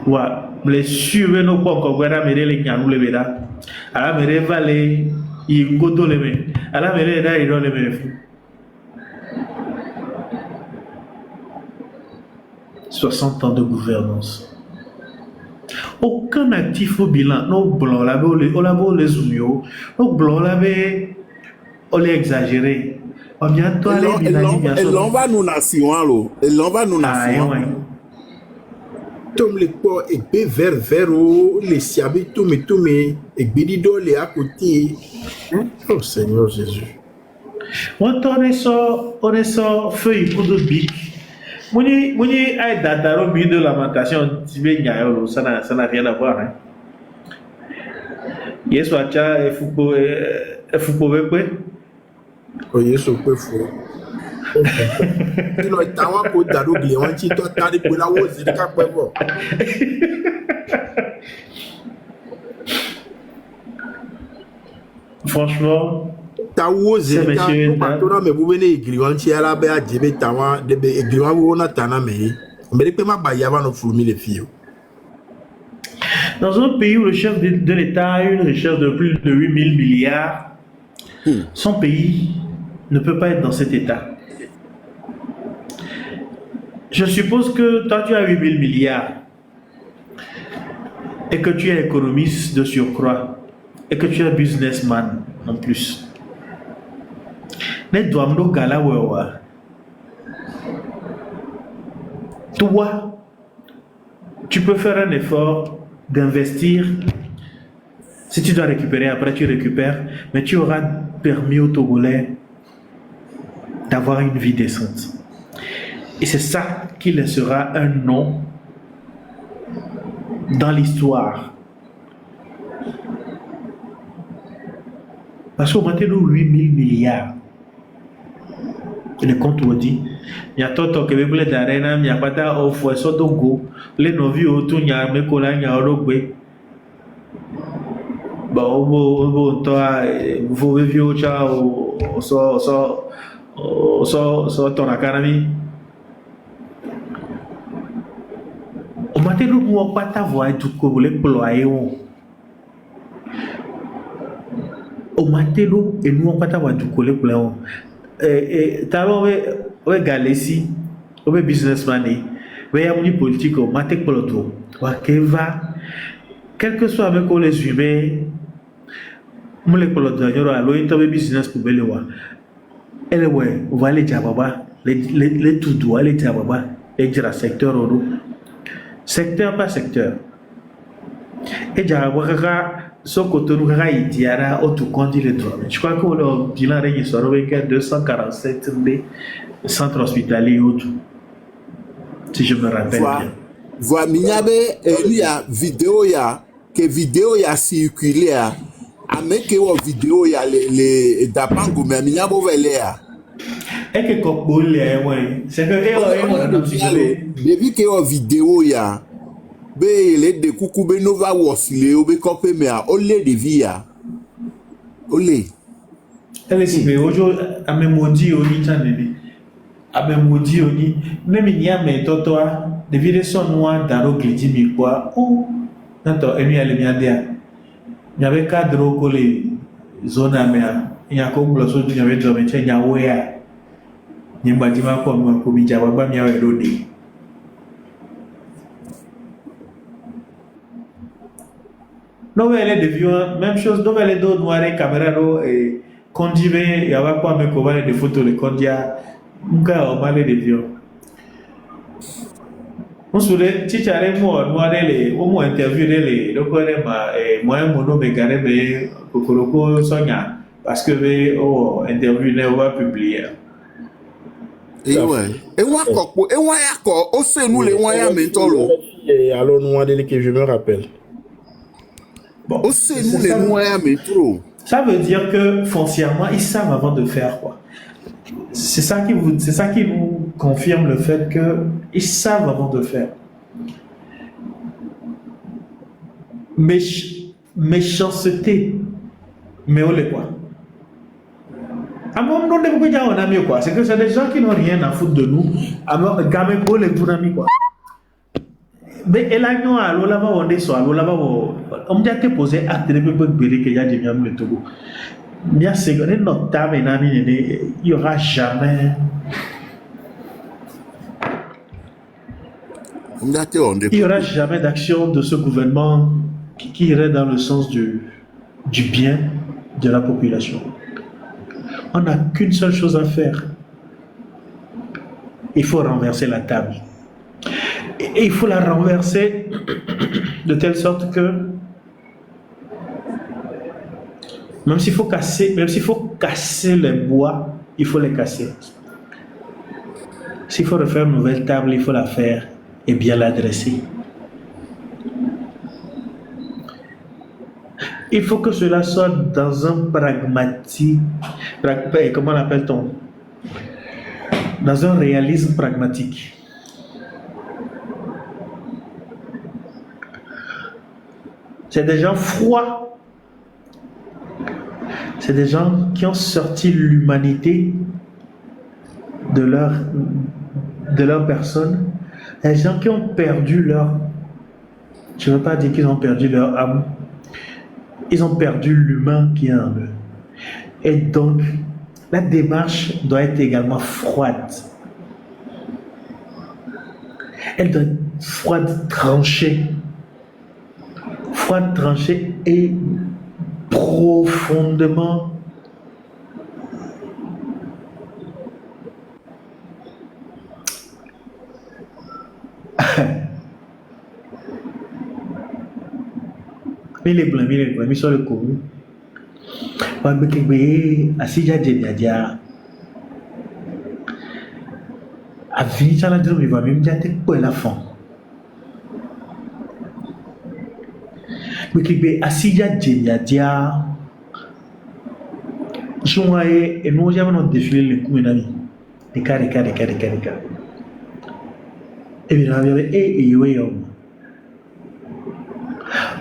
Wa, les suivre nos pas encore, voilà, mais les gars, nous les verra. À la mere vallée, il goto les mains. À la mere, là, il donne les mains. 60 ans de gouvernance. Aucun actif au bilan. Nos blancs là-bas, on les oumio. Nos blancs là-bas, on les exagéré. On vient toi les bilans. Et l'on va nous nation, alors. Et l'on va nous nation. Tom les porcs et bé vert les siabé tout mais et bédido les à côté. Oh Seigneur Jésus. On est sur feuille pour de bic. Mouni a dataro bi de lamentation tibé nyayo ça n'a rien à voir hein. Yesu acha efupo bepwe. Oh Yesu pe fo. Ino tawa ko daro gile wan ti to tari pe la wo zi ka pe bo. Franchement, tawo zi ka to na me bu bene igri wan ti ala be ajebe tawa de be igri wan wo na tana me. Mais pe ma ba ya va no flumi les filles. Dans un pays où le chef de l'État a une richesse de plus de 8 000 milliards, son pays ne peut pas être dans cet état. Je suppose que toi tu as 8 000 milliards et que tu es économiste de surcroît et que tu es businessman en plus. Toi, tu peux faire un effort d'investir. Si tu dois récupérer, après tu récupères, mais tu auras permis aux Togolais d'avoir une vie décente. Et c'est ça qui laissera un nom dans l'histoire. Parce qu'on maintenant 8 000 milliards. le compte dit il y a toto que bebele d'arena il y a pas ta offre so dongo les novi autour il y a me kola il y a orogbe ba obo to vous vivio cha so ton academy o matelo mo pata voix du ko le ployer o matelo e no pata voix du ko le ployer talon we galesi o be businessman ni we ya muni politique o matek poloto wa keva quel que soit avec les humains mo le poloto nyoro alo into be business pour belewa ele we on va aller jababa les tout doit aller jababa et dire secteur odo secteur par secteur et jababa kaka Sokoto nous a idiara autoconduit les droits. Je crois que le bilan règne sur 247 centres hospitaliers autres. Si je me rappelle bien. Voilà, il y a vidéo ya circulé à avec vidéo ya les d'apango mais il y a ya. Et que kokbole ouais. C'est que depuis que vidéo ya be le de kuku be nova wasile o be kope me a ole de via ole elle si be ojo amemodi oni chaneli amemodi oni nemi nya me toto a de vide son noir daro glidi mi kwa o nanto emi ale mi adia nya be cadre ko le zona me a nya ko blo so nya be do me che nya wo ya nyimba jima ko mi jawa ba mi awe rodi. Nouvelle de vieux, même chose, nouvelle de noire caméra et conduire, il y avait pas me couvrir des photos de condia, muka au mal de vieux. On se dit, si tu as les mots noirs, au moins interview les, le quoi moi mon me garé me kokoroko sonya parce que interview ne va publier. Et ouais, et ouais encore, on sait nous les moyens mentaux. Et alors nous on dit que je me rappelle. Bon, c'est nous les moyens métro. Ça veut dire que foncièrement, ils savent avant de faire quoi. C'est ça qui nous confirme le fait qu'ils savent avant de faire. Méchanceté, mais on les quoi. À mon nom de on a mieux quoi. C'est que c'est des gens qui n'ont rien à foutre de nous. Alors, gamin pour les tournamis quoi. Mais elle a non à l'ola va on est sur l'ola va on m'a été posé à télé peu que y a des miams le Togo. Il y a c'est que notre table il y aura jamais. Il y aura jamais d'action de ce gouvernement qui irait dans le sens du bien de la population. On n'a qu'une seule chose à faire. Il faut renverser la table. Et il faut la renverser de telle sorte que même s'il faut casser les bois, il faut les casser. S'il faut refaire une nouvelle table, il faut la faire et bien l'adresser. Il faut que cela soit dans un comment l'appelle-t-on? Dans un réalisme pragmatique. C'est des gens froids. C'est des gens qui ont sorti l'humanité de leur personne. Des gens qui ont perdu leur... Je ne veux pas dire qu'ils ont perdu leur âme. Ils ont perdu l'humain qui est en eux. Et donc, la démarche doit être également froide. Elle doit être froide, tranchée. Froide, tranchée et profondément mais les blancs, ils sont le commun. Asija Deniadia a fini ça la drum, il va même dire que la fin. Mais qui Asija Deniadia, je vois et nous avons défilé les coups. Deka. Et bien, il y avait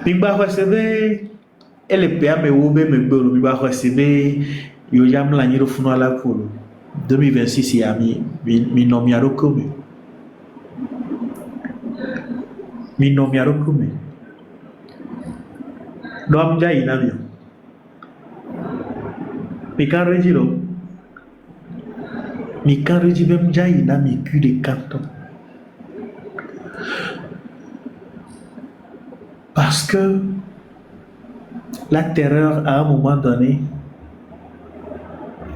Migba Hwesebe, elle est payée, mais où me bolo, Migba Hwesebe, yo jam la nyiro funo ala kolo. 2026, ya mi nomi arokome. Mi nomi arokome. Doam jai namio. Mi kan rejiro. Mi kan rejibem jai nami cul de canton. Parce que la terreur, à un moment donné,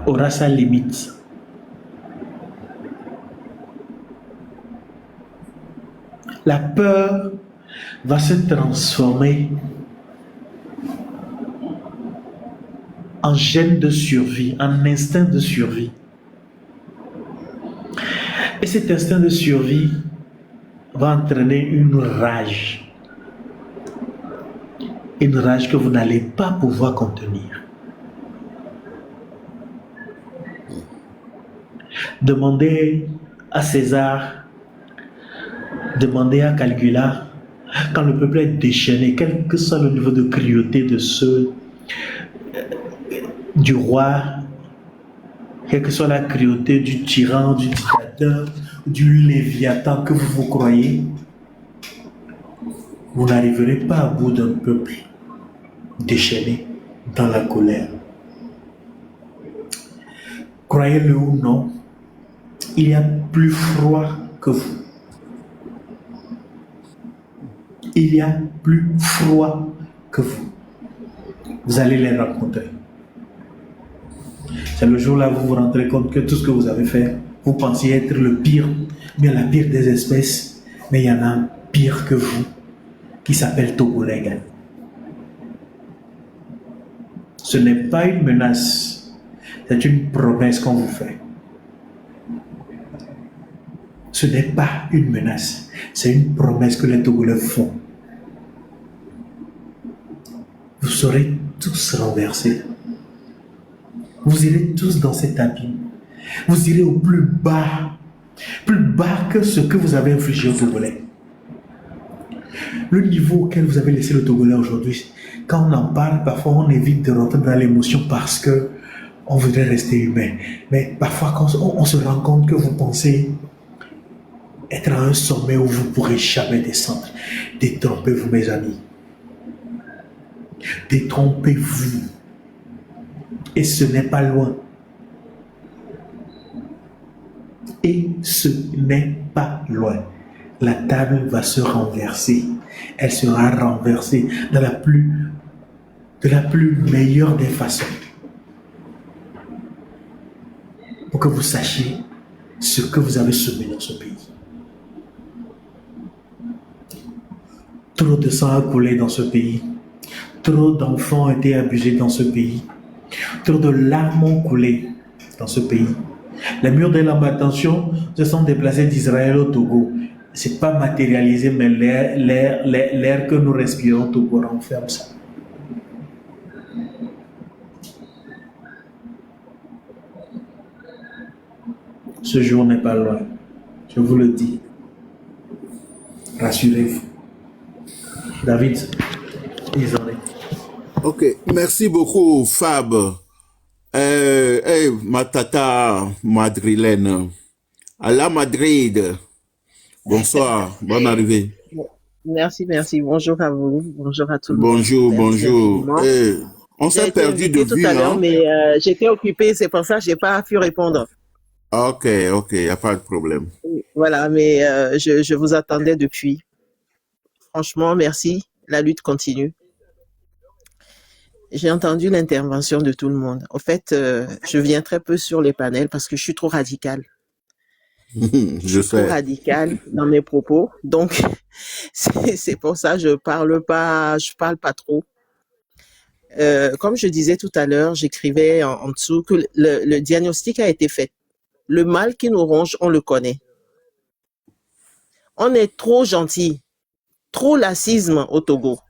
aura sa limite. La peur va se transformer en gène de survie, en instinct de survie. Et cet instinct de survie va entraîner une rage que vous n'allez pas pouvoir contenir. Demandez à César, demandez à Caligula, quand le peuple est déchaîné, quel que soit le niveau de cruauté de ceux du roi, quelle que soit la cruauté du tyran, du dictateur, du léviathan que vous vous croyez, vous n'arriverez pas à bout d'un peuple déchaîné dans la colère. Croyez-le ou non, il y a plus froid que vous. Il y a plus froid que vous. Vous allez les rencontrer. C'est le jour-là où vous vous rendrez compte que tout ce que vous avez fait, vous pensiez être le pire, mais la pire des espèces, mais il y en a un pire que vous, qui s'appelle Togolais. Ce n'est pas une menace, c'est une promesse qu'on vous fait. Ce n'est pas une menace, c'est une promesse que les Togolais font. Vous serez tous renversés. Vous irez tous dans cet abîme. Vous irez au plus bas que ce que vous avez infligé aux Togolais. Le niveau auquel vous avez laissé le Togolais aujourd'hui, quand on en parle, parfois on évite de rentrer dans l'émotion parce que on voudrait rester humain. Mais parfois quand on se rend compte que vous pensez être à un sommet où vous ne pourrez jamais descendre, détrompez-vous mes amis. Détrompez-vous. Et ce n'est pas loin. Et ce n'est pas loin. La table va se renverser. Elle sera renversée de la plus meilleure des façons. Pour que vous sachiez ce que vous avez semé dans ce pays. Trop de sang a coulé dans ce pays. Trop d'enfants ont été abusés dans ce pays. Trop de larmes ont coulé dans ce pays. Les murs de lamentation se sont déplacés d'Israël au Togo. Ce n'est pas matérialisé, mais l'air que nous respirons au Togo renferme ça. Ce jour n'est pas loin. Je vous le dis. Rassurez-vous. David, désolé. Ok, merci beaucoup Fab. Ma tata madrilène. À la Madrid. Bonsoir, bonne arrivée. Merci. Bonjour à vous. Bonjour à tout le monde. Bonjour. On s'est perdu de vue, tout à l'heure, hein? mais j'étais occupée, c'est pour ça que j'ai pas pu répondre. Ok, y a pas de problème. Voilà, mais je vous attendais depuis. Franchement, merci. La lutte continue. J'ai entendu l'intervention de tout le monde. En fait, je viens très peu sur les panels parce que je suis trop radicale. Je sais. Trop radicale dans mes propos. Donc, c'est pour ça que je parle pas trop. Comme je disais tout à l'heure, j'écrivais en dessous que le diagnostic a été fait. Le mal qui nous ronge, on le connaît. On est trop gentil, trop lacisme au Togo.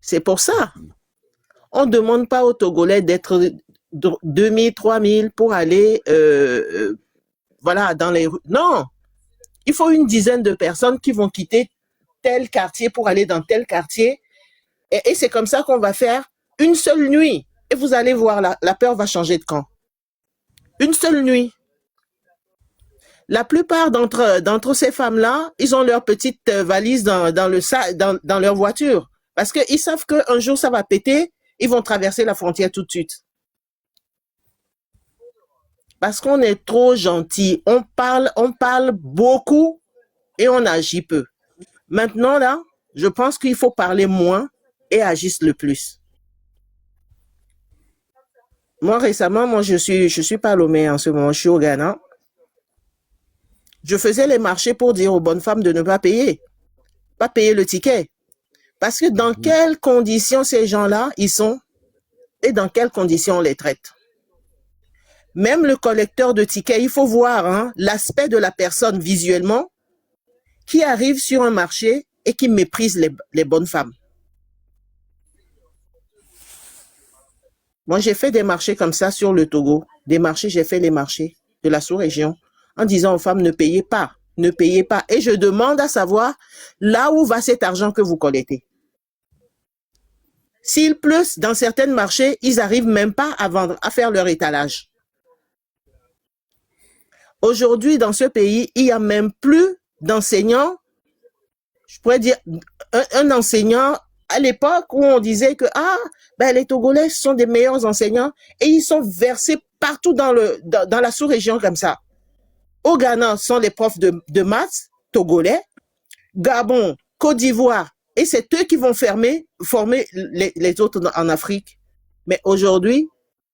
C'est pour ça. On ne demande pas aux Togolais d'être 2000, 3000 pour aller voilà, dans les rues. Non, il faut une dizaine de personnes qui vont quitter tel quartier pour aller dans tel quartier. Et c'est comme ça qu'on va faire une seule nuit. Et vous allez voir, la peur va changer de camp. Une seule nuit. La plupart d'entre ces femmes-là, ils ont leur petite valise dans leur voiture. Parce qu'ils savent qu'un jour, ça va péter, ils vont traverser la frontière tout de suite. Parce qu'on est trop gentil. On parle beaucoup et on agit peu. Maintenant, là, je pense qu'il faut parler moins et agir le plus. Moi, récemment, je suis pas à Lomé en ce moment, je suis au Ghana. Je faisais les marchés pour dire aux bonnes femmes de ne pas payer le ticket. Parce que dans quelles conditions ces gens-là, ils sont et dans quelles conditions on les traite. Même le collecteur de tickets, il faut voir l'aspect de la personne visuellement qui arrive sur un marché et qui méprise les bonnes femmes. Moi, j'ai fait des marchés comme ça sur le Togo. J'ai fait les marchés de la sous-région en disant aux femmes ne payez pas. Et je demande à savoir là où va cet argent que vous collectez. S'il pleut, dans certains marchés, ils n'arrivent même pas à vendre, à faire leur étalage. Aujourd'hui, dans ce pays, il n'y a même plus d'enseignants. Je pourrais dire un enseignant à l'époque où on disait que les Togolais sont des meilleurs enseignants et ils sont versés partout dans la sous-région comme ça. Au Ghana, ce sont les profs de maths togolais, Gabon, Côte d'Ivoire, et c'est eux qui vont former les autres en Afrique. Mais aujourd'hui,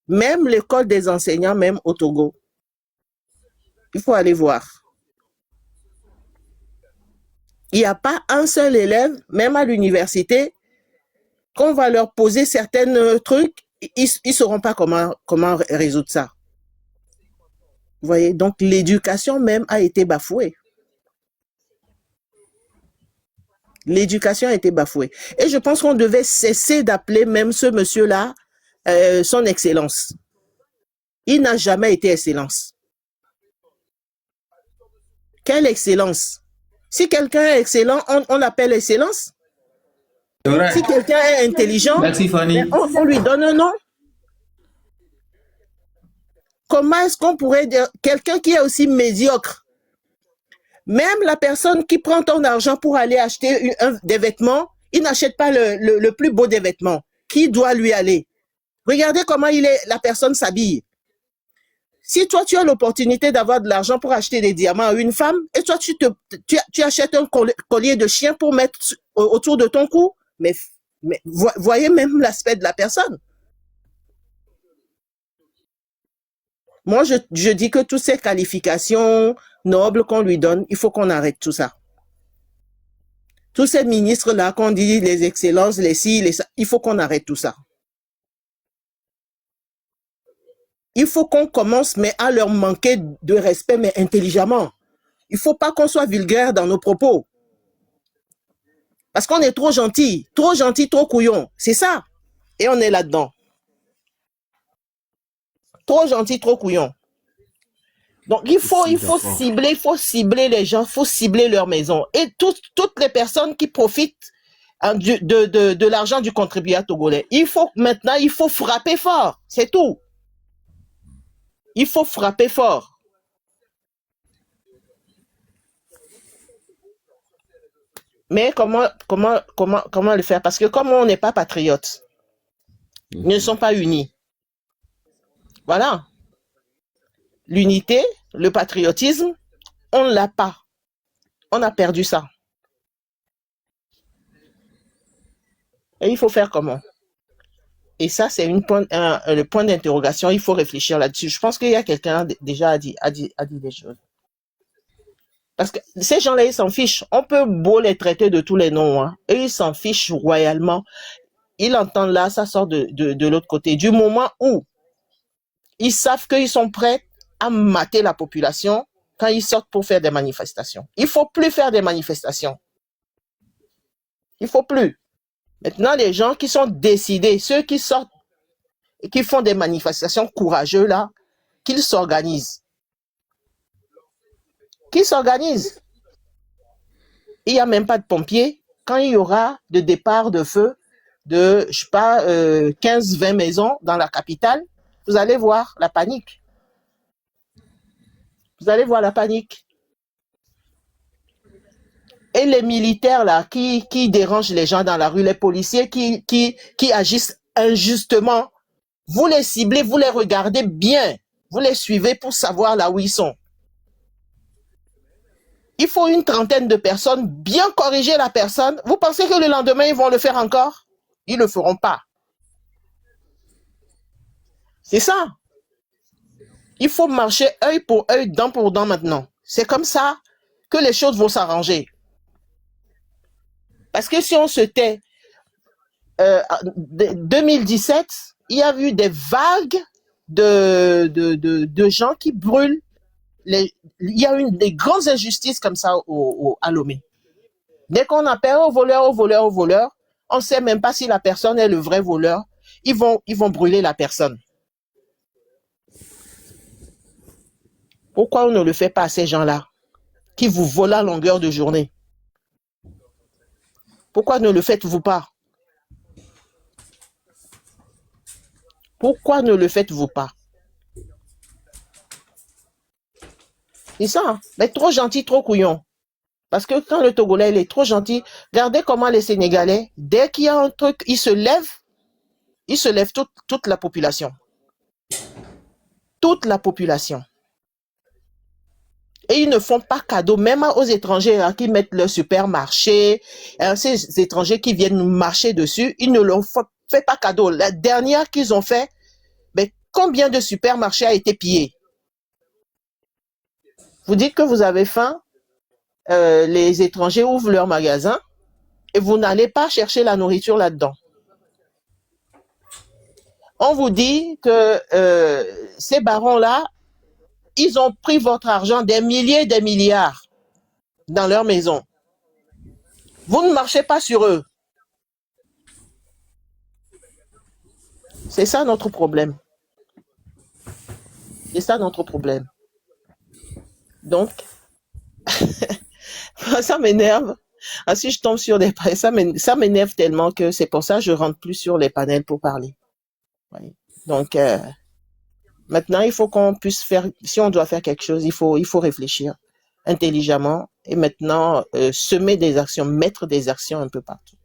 même l'école des enseignants, même au Togo, il faut aller voir. Il n'y a pas un seul élève, même à l'université, qu'on va leur poser certains trucs, ils ne sauront pas comment résoudre ça. Vous voyez, donc l'éducation même a été bafouée. L'éducation a été bafouée. Et je pense qu'on devait cesser d'appeler même ce monsieur-là son excellence. Il n'a jamais été excellence. Quelle excellence? Si quelqu'un est excellent, on l'appelle excellence. Si quelqu'un est intelligent, on lui donne un nom. Comment est-ce qu'on pourrait dire quelqu'un qui est aussi médiocre? Même la personne qui prend ton argent pour aller acheter des vêtements, il n'achète pas le plus beau des vêtements. Qui doit lui aller? Regardez comment la personne s'habille. Si toi, tu as l'opportunité d'avoir de l'argent pour acheter des diamants à une femme, et toi, tu achètes un collier de chien pour mettre autour de ton cou, mais voyez même l'aspect de la personne. Moi, je dis que toutes ces qualifications nobles qu'on lui donne, il faut qu'on arrête tout ça. Tous ces ministres-là qu'on dit les excellences, les ci, les ça, il faut qu'on arrête tout ça. Il faut qu'on commence mais à leur manquer de respect, mais intelligemment. Il ne faut pas qu'on soit vulgaire dans nos propos. Parce qu'on est trop gentil, trop couillon. C'est ça. Et on est là-dedans. Trop gentil, trop couillon. Donc, il faut cibler les gens, il faut cibler leur maison. Et toutes les personnes qui profitent de l'argent du contribuable togolais. Maintenant, il faut frapper fort. C'est tout. Il faut frapper fort. Mais comment le faire? Parce que comme on n'est pas patriotes, ils ne sont pas unis. Voilà. L'unité, le patriotisme, on ne l'a pas. On a perdu ça. Et il faut faire comment? Et ça, c'est le point d'interrogation. Il faut réfléchir là-dessus. Je pense qu'il y a quelqu'un déjà a dit des choses. Parce que ces gens-là, ils s'en fichent. On peut beau les traiter de tous les noms. Et ils s'en fichent royalement. Ils entendent là, ça sort de l'autre côté. Du moment où ils savent qu'ils sont prêts à mater la population quand ils sortent pour faire des manifestations. Il ne faut plus faire des manifestations. Il ne faut plus. Maintenant, les gens qui sont décidés, ceux qui sortent et qui font des manifestations courageuses là, qu'ils s'organisent. qui s'organisent. Il n'y a même pas de pompiers. Quand il y aura de départ de feu de, je sais pas, 15-20 maisons dans la capitale, vous allez voir la panique. Vous allez voir la panique. Et les militaires là qui dérangent les gens dans la rue, les policiers qui agissent injustement, vous les ciblez, vous les regardez bien, vous les suivez pour savoir là où ils sont. Il faut une trentaine de personnes, bien corriger la personne. Vous pensez que le lendemain, ils vont le faire encore? Ils ne le feront pas. C'est ça. Il faut marcher œil pour œil, dent pour dent maintenant. C'est comme ça que les choses vont s'arranger. Parce que si on se tait, 2017, il y a eu des vagues de gens qui brûlent. Il y a eu des grandes injustices comme ça à Lomé. Dès qu'on appelle au voleur, on ne sait même pas si la personne est le vrai voleur. Ils vont brûler la personne. Pourquoi on ne le fait pas à ces gens-là qui vous volent à longueur de journée? Pourquoi ne le faites-vous pas? Pourquoi ne le faites-vous pas? C'est ça, hein? Mais trop gentil, trop couillon. Parce que quand le Togolais il est trop gentil, regardez comment les Sénégalais, dès qu'il y a un truc, ils se lèvent toute la population. Toute la population. Et ils ne font pas cadeau, même aux étrangers hein, qui mettent leur supermarché, hein, ces étrangers qui viennent nous marcher dessus, ils ne leur fait pas cadeau. La dernière qu'ils ont fait, mais combien de supermarchés a été pillé? Vous dites que vous avez faim, les étrangers ouvrent leur magasin et vous n'allez pas chercher la nourriture là-dedans. On vous dit que ces barons-là, ils ont pris votre argent, des milliers, des milliards, dans leur maison. Vous ne marchez pas sur eux. C'est ça notre problème. C'est ça notre problème. Donc, ça m'énerve. Ah, si je tombe sur des panels, ça m'énerve tellement que c'est pour ça que je rentre plus sur les panels pour parler. Oui. Donc, maintenant, il faut qu'on puisse faire, si on doit faire quelque chose, il faut réfléchir intelligemment et maintenant semer des actions, mettre des actions un peu partout.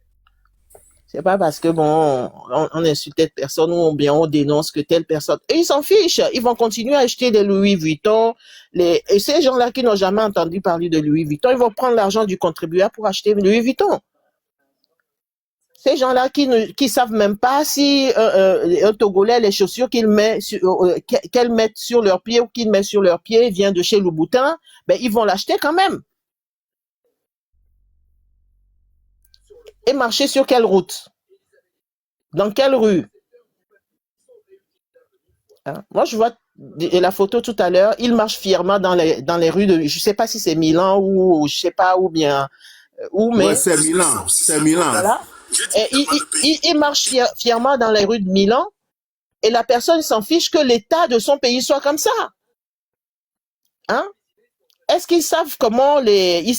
C'est pas parce que bon, on insulte telle personne ou bien on dénonce que telle personne. Et ils s'en fichent. Ils vont continuer à acheter des Louis Vuitton. Et ces gens-là qui n'ont jamais entendu parler de Louis Vuitton, ils vont prendre l'argent du contribuable pour acheter Louis Vuitton. Ces gens-là qui savent même pas si un Togolais, les chaussures qu'elles mettent sur leurs pieds ou qu'ils mettent sur leurs pieds vient de chez Louboutin, ben ils vont l'acheter quand même. Et marcher sur quelle route? Dans quelle rue? Hein? Moi, je vois la photo tout à l'heure. Il marche fièrement dans les rues de, je sais pas si c'est Milan ou je sais pas où bien où, mais ouais, c'est Milan. C'est Milan. Voilà. Et il marche fièrement dans les rues de Milan et la personne s'en fiche que l'état de son pays soit comme ça. Hein? Est-ce qu'ils savent comment les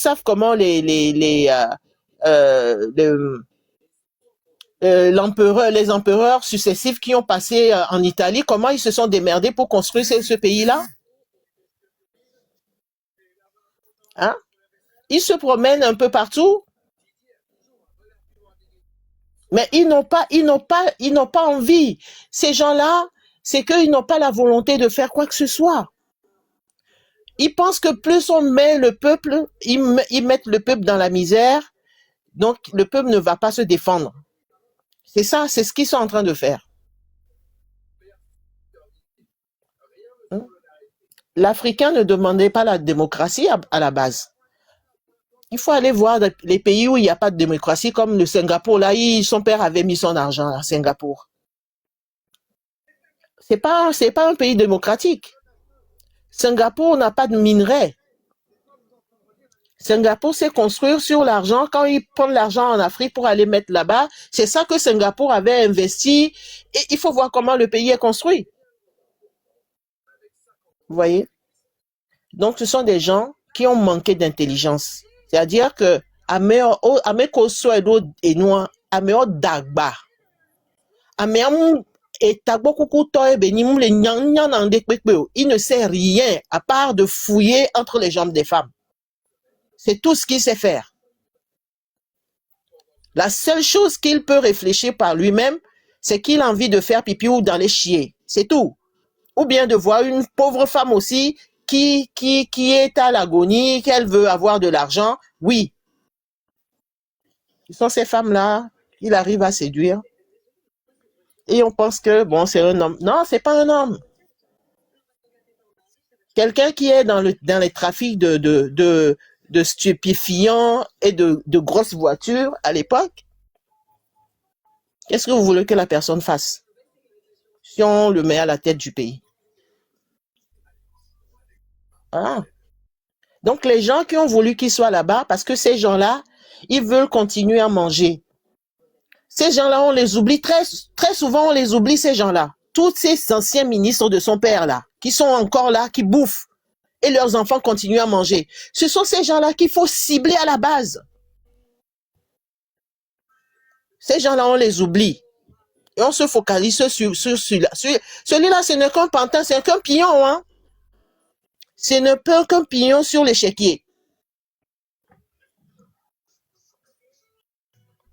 empereurs successifs qui ont passé en Italie, comment ils se sont démerdés pour construire ce pays-là? Hein? Ils se promènent un peu partout, mais ils n'ont pas envie. Ces gens-là, c'est qu'ils n'ont pas la volonté de faire quoi que ce soit. Ils pensent que plus on met le peuple, ils mettent le peuple dans la misère, donc le peuple ne va pas se défendre. C'est ça, c'est ce qu'ils sont en train de faire. L'Africain ne demandait pas la démocratie à la base. Il faut aller voir les pays où il n'y a pas de démocratie, comme le Singapour. Là, son père avait mis son argent à Singapour. C'est pas un pays démocratique. Singapour n'a pas de minerais. Singapour sait construire sur l'argent. Quand ils prennent l'argent en Afrique pour aller mettre là-bas, c'est ça que Singapour avait investi. Et il faut voir comment le pays est construit. Vous voyez? Donc, ce sont des gens qui ont manqué d'intelligence. C'est-à-dire que Amekoso et Noir, Ameo Dagba, Ameam et Tagbo Kukuto et Benimou les Nyan il ne sait rien à part de fouiller entre les jambes des femmes. C'est tout ce qu'il sait faire. La seule chose qu'il peut réfléchir par lui-même, c'est qu'il a envie de faire pipi ou dans les chier. C'est tout. Ou bien de voir une pauvre femme aussi qui est à l'agonie, qu'elle veut avoir de l'argent. Oui. Ce sont ces femmes-là qu'il arrive à séduire. Et on pense que, bon, c'est un homme. Non, c'est pas un homme. Quelqu'un qui est dans les trafics de stupéfiants et de grosses voitures à l'époque, qu'est-ce que vous voulez que la personne fasse si on le met à la tête du pays? Voilà. Donc, les gens qui ont voulu qu'il soit là-bas, parce que ces gens-là, ils veulent continuer à manger. Ces gens-là, on les oublie très souvent, on les oublie, ces gens-là. Tous ces anciens ministres de son père-là, qui sont encore là, qui bouffent, et leurs enfants continuent à manger. Ce sont ces gens-là qu'il faut cibler à la base. Ces gens-là, on les oublie. Et on se focalise sur celui-là. Celui-là, ce n'est qu'un pantin, c'est qu'un pion, hein. Ce n'est pas qu'un pion sur l'échiquier.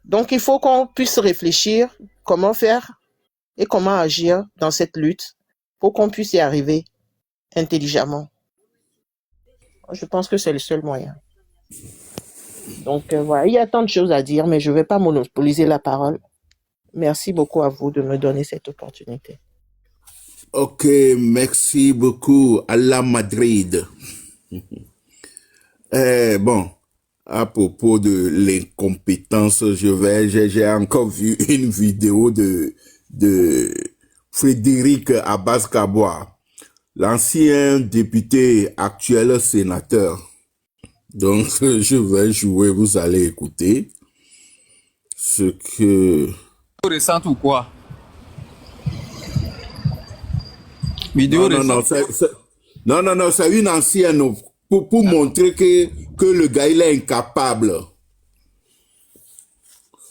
Donc, il faut qu'on puisse réfléchir comment faire et comment agir dans cette lutte pour qu'on puisse y arriver intelligemment. Je pense que c'est le seul moyen. Donc, voilà, il y a tant de choses à dire, mais je ne vais pas monopoliser la parole. Merci beaucoup à vous de me donner cette opportunité. Ok, merci beaucoup. À la Madrid. Bon, à propos de l'incompétence, j'ai encore vu une vidéo de Frédéric Abbas-Kabois, l'ancien député actuel sénateur. Donc, je vais jouer, vous allez écouter ce que... Récente ou quoi? Vidéo récente. Non, c'est une ancienne pour montrer que le gars, il est incapable.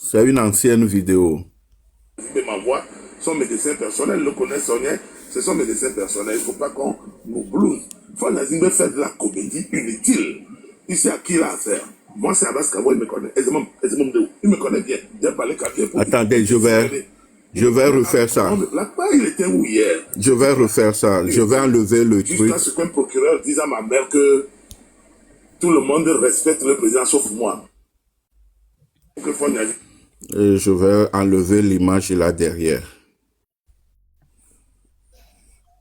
C'est une ancienne vidéo. De ma voix, son médecin personnel, le connaît Sonia, c'est son médecin personnel. Il ne faut pas qu'on nous blouse. Faut nous faire de la comédie inutile. Il sait à qui il a affaire. Moi, c'est Abbas Kabois, il me connaît. Il me connaît bien. J'ai parlé qu'à pied pour... Attendez, je vais refaire ça. Il était où hier? Je vais refaire ça. Je vais enlever le truc. Jusqu'à ce qu'un procureur dise à ma mère que tout le monde respecte le président sauf moi. Et je vais enlever l'image là derrière.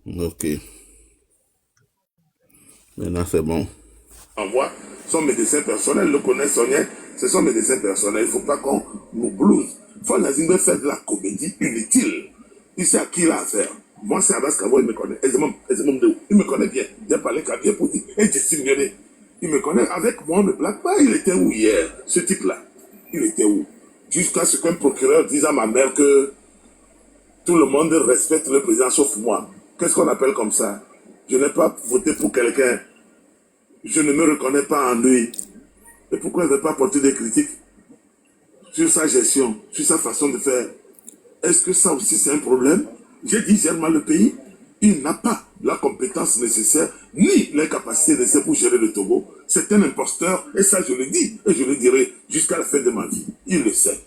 Ok. Maintenant, c'est bon. Envoie son médecin personnel, le connaît Sonia, c'est son médecin personnel. Il ne faut pas qu'on nous blouse. Faut nous faire de la comédie inutile. Il sait à qui il a affaire. Moi, c'est Abbas Kabois, il me connaît. Il me connaît bien. J'ai parlé qu'à bien pour dire. Et je il me connaît. Avec moi, on ne blague pas. Il était où hier, ce type-là? Il était où? Jusqu'à ce qu'un procureur dise à ma mère que tout le monde respecte le président sauf moi. Qu'est-ce qu'on appelle comme ça? Je n'ai pas voté pour quelqu'un. Je ne me reconnais pas en lui. Et pourquoi il ne veut pas porter des critiques sur sa gestion, sur sa façon de faire? Est-ce que ça aussi c'est un problème? J'ai dit gère le pays. Il n'a pas la compétence nécessaire, ni les capacités nécessaires pour gérer le Togo. C'est un imposteur, et ça je le dis, et je le dirai jusqu'à la fin de ma vie. Il le sait.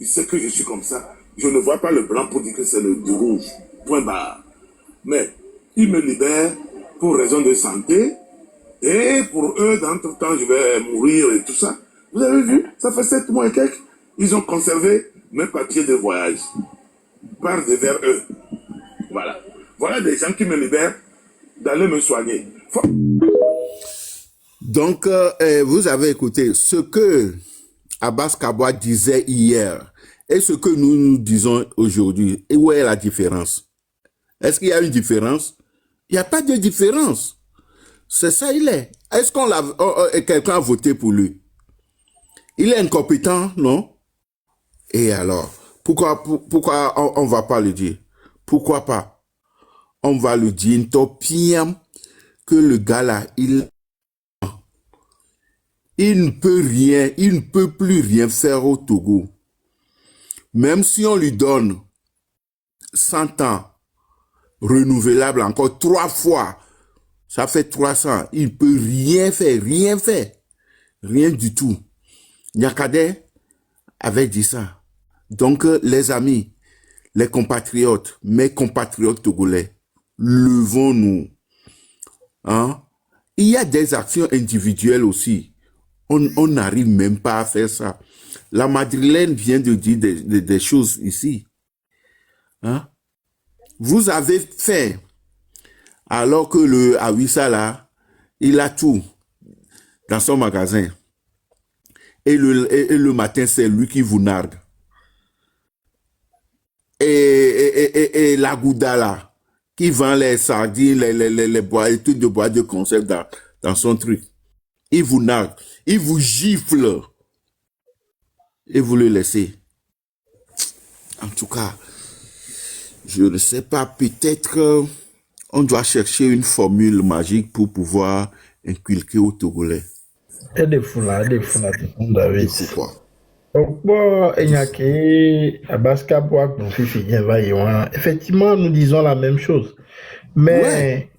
Il sait que je suis comme ça. Je ne vois pas le blanc pour dire que c'est du rouge. Point barre. Mais il me libère pour raison de santé, et pour eux, d'entre-temps, je vais mourir et tout ça. Vous avez vu, ça fait 7 mois et quelques. Ils ont conservé mes papiers de voyage. Par devers eux. Voilà. Voilà des gens qui me libèrent d'aller me soigner. Donc, vous avez écouté ce que Abbas Kabois disait hier et ce que nous disons aujourd'hui. Et où est la différence? Est-ce qu'il y a une différence? Il n'y a pas de différence. C'est ça, il est. Est-ce qu'on l'a, quelqu'un a voté pour lui? Il est incompétent, non? Et alors, pourquoi on va pas le dire? Pourquoi pas? On va le dire, que le gars là, il ne peut plus rien faire au Togo. Même si on lui donne 100 ans renouvelable encore 3 fois, ça fait 300, il ne peut rien faire, rien du tout. Nyakadé avait dit ça. Donc, les amis, les compatriotes, mes compatriotes togolais, levons-nous. Hein? Il y a des actions individuelles aussi. On n'arrive même pas à faire ça. La Madrilène vient de dire des choses ici. Hein? Vous avez fait, alors que le Awissa là, il a tout dans son magasin. Et le matin, c'est lui qui vous nargue. Et la Gouda là, qui vend les sardines, les trucs de bois de conserve dans son truc. Il vous nargue, il vous gifle. Et vous le laissez. En tout cas, je ne sais pas, peut-être on doit chercher une formule magique pour pouvoir inculquer aux Togolais. Et des foulas, David. C'est quoi? Bon, effectivement, nous disons la même chose. Mais, Ouais.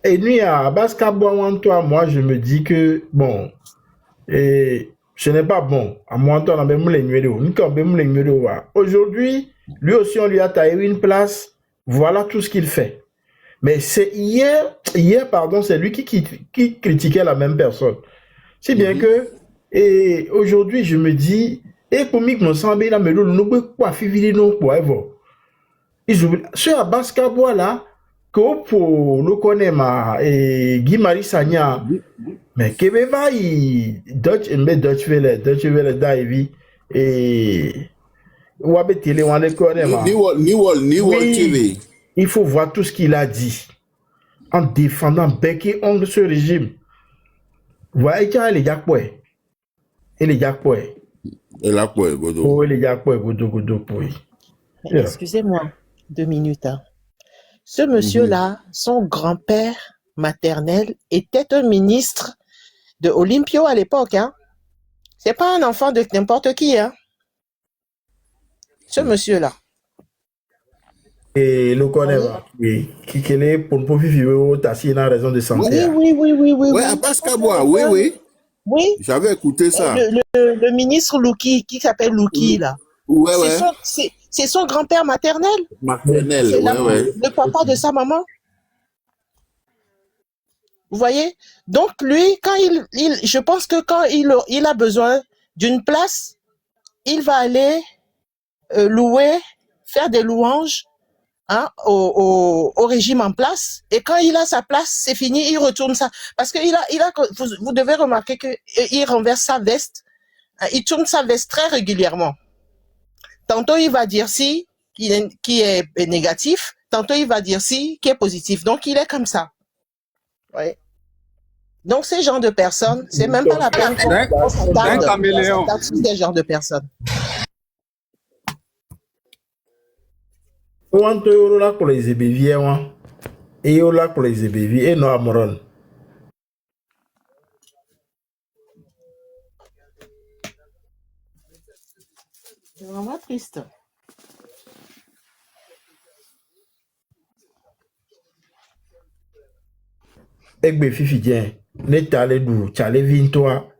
et nous, à Baskabois, moi, je me dis que, bon, et ce n'est pas bon. À moi, on a même les numéros. Aujourd'hui, lui aussi, on lui a taillé une place. Voilà tout ce qu'il fait. Mais c'est hier, pardon, c'est lui qui critiquait la même personne. Si bien que, et aujourd'hui, je me dis, et pour moi, me semble, il a me nous ne pas faire non pour ever. Sur la Baskabois là, que pour le connaître, et Guy Marie Sagna, mais Québec va Dutch Welle Davy et Wabe Télé on les connaît. TV. Il faut voir tout ce qu'il a dit en défendant bec et ongle ce régime. Voyez qu'il y a les Jakpoe. Et les Jakpoe. Et là, quoi, Godo? Oh, les Jakpoe, Godo. Mais excusez-moi, 2 minutes. Hein. Ce monsieur-là, son grand-père maternel était un ministre de Olympio à l'époque. Hein. C'est pas un enfant de n'importe qui. Hein. Ce monsieur-là. Et le connaît pas. Qui est pour vivre tassi dans raison de santé. Oui. Ouais, à Baskabois, oui. Oui. J'avais écouté ça. Le ministre Louki, qui s'appelle Louki, là. Ouais. C'est son grand-père maternel. Maternel, C'est ouais. le papa de sa maman. Vous voyez? Donc, lui, quand je pense que quand il a besoin d'une place, il va aller louer, faire des louanges hein, au régime en place. Et quand il a sa place, c'est fini, il retourne ça. Parce que vous devez remarquer qu'il renverse sa veste. Hein, il tourne sa veste très régulièrement. Tantôt, il va dire si, qui est négatif. Tantôt, il va dire si, qui est positif. Donc, il est comme ça. Ouais. Donc, ces genres de personnes, c'est même pas la peine qu'on s'attarde sur ces genres de personnes. On te là pour les ébeviers, et là pour les ébeviers, et non amoron. C'est vraiment triste. Egbe fifi dien, ne tale du, tale vin toi.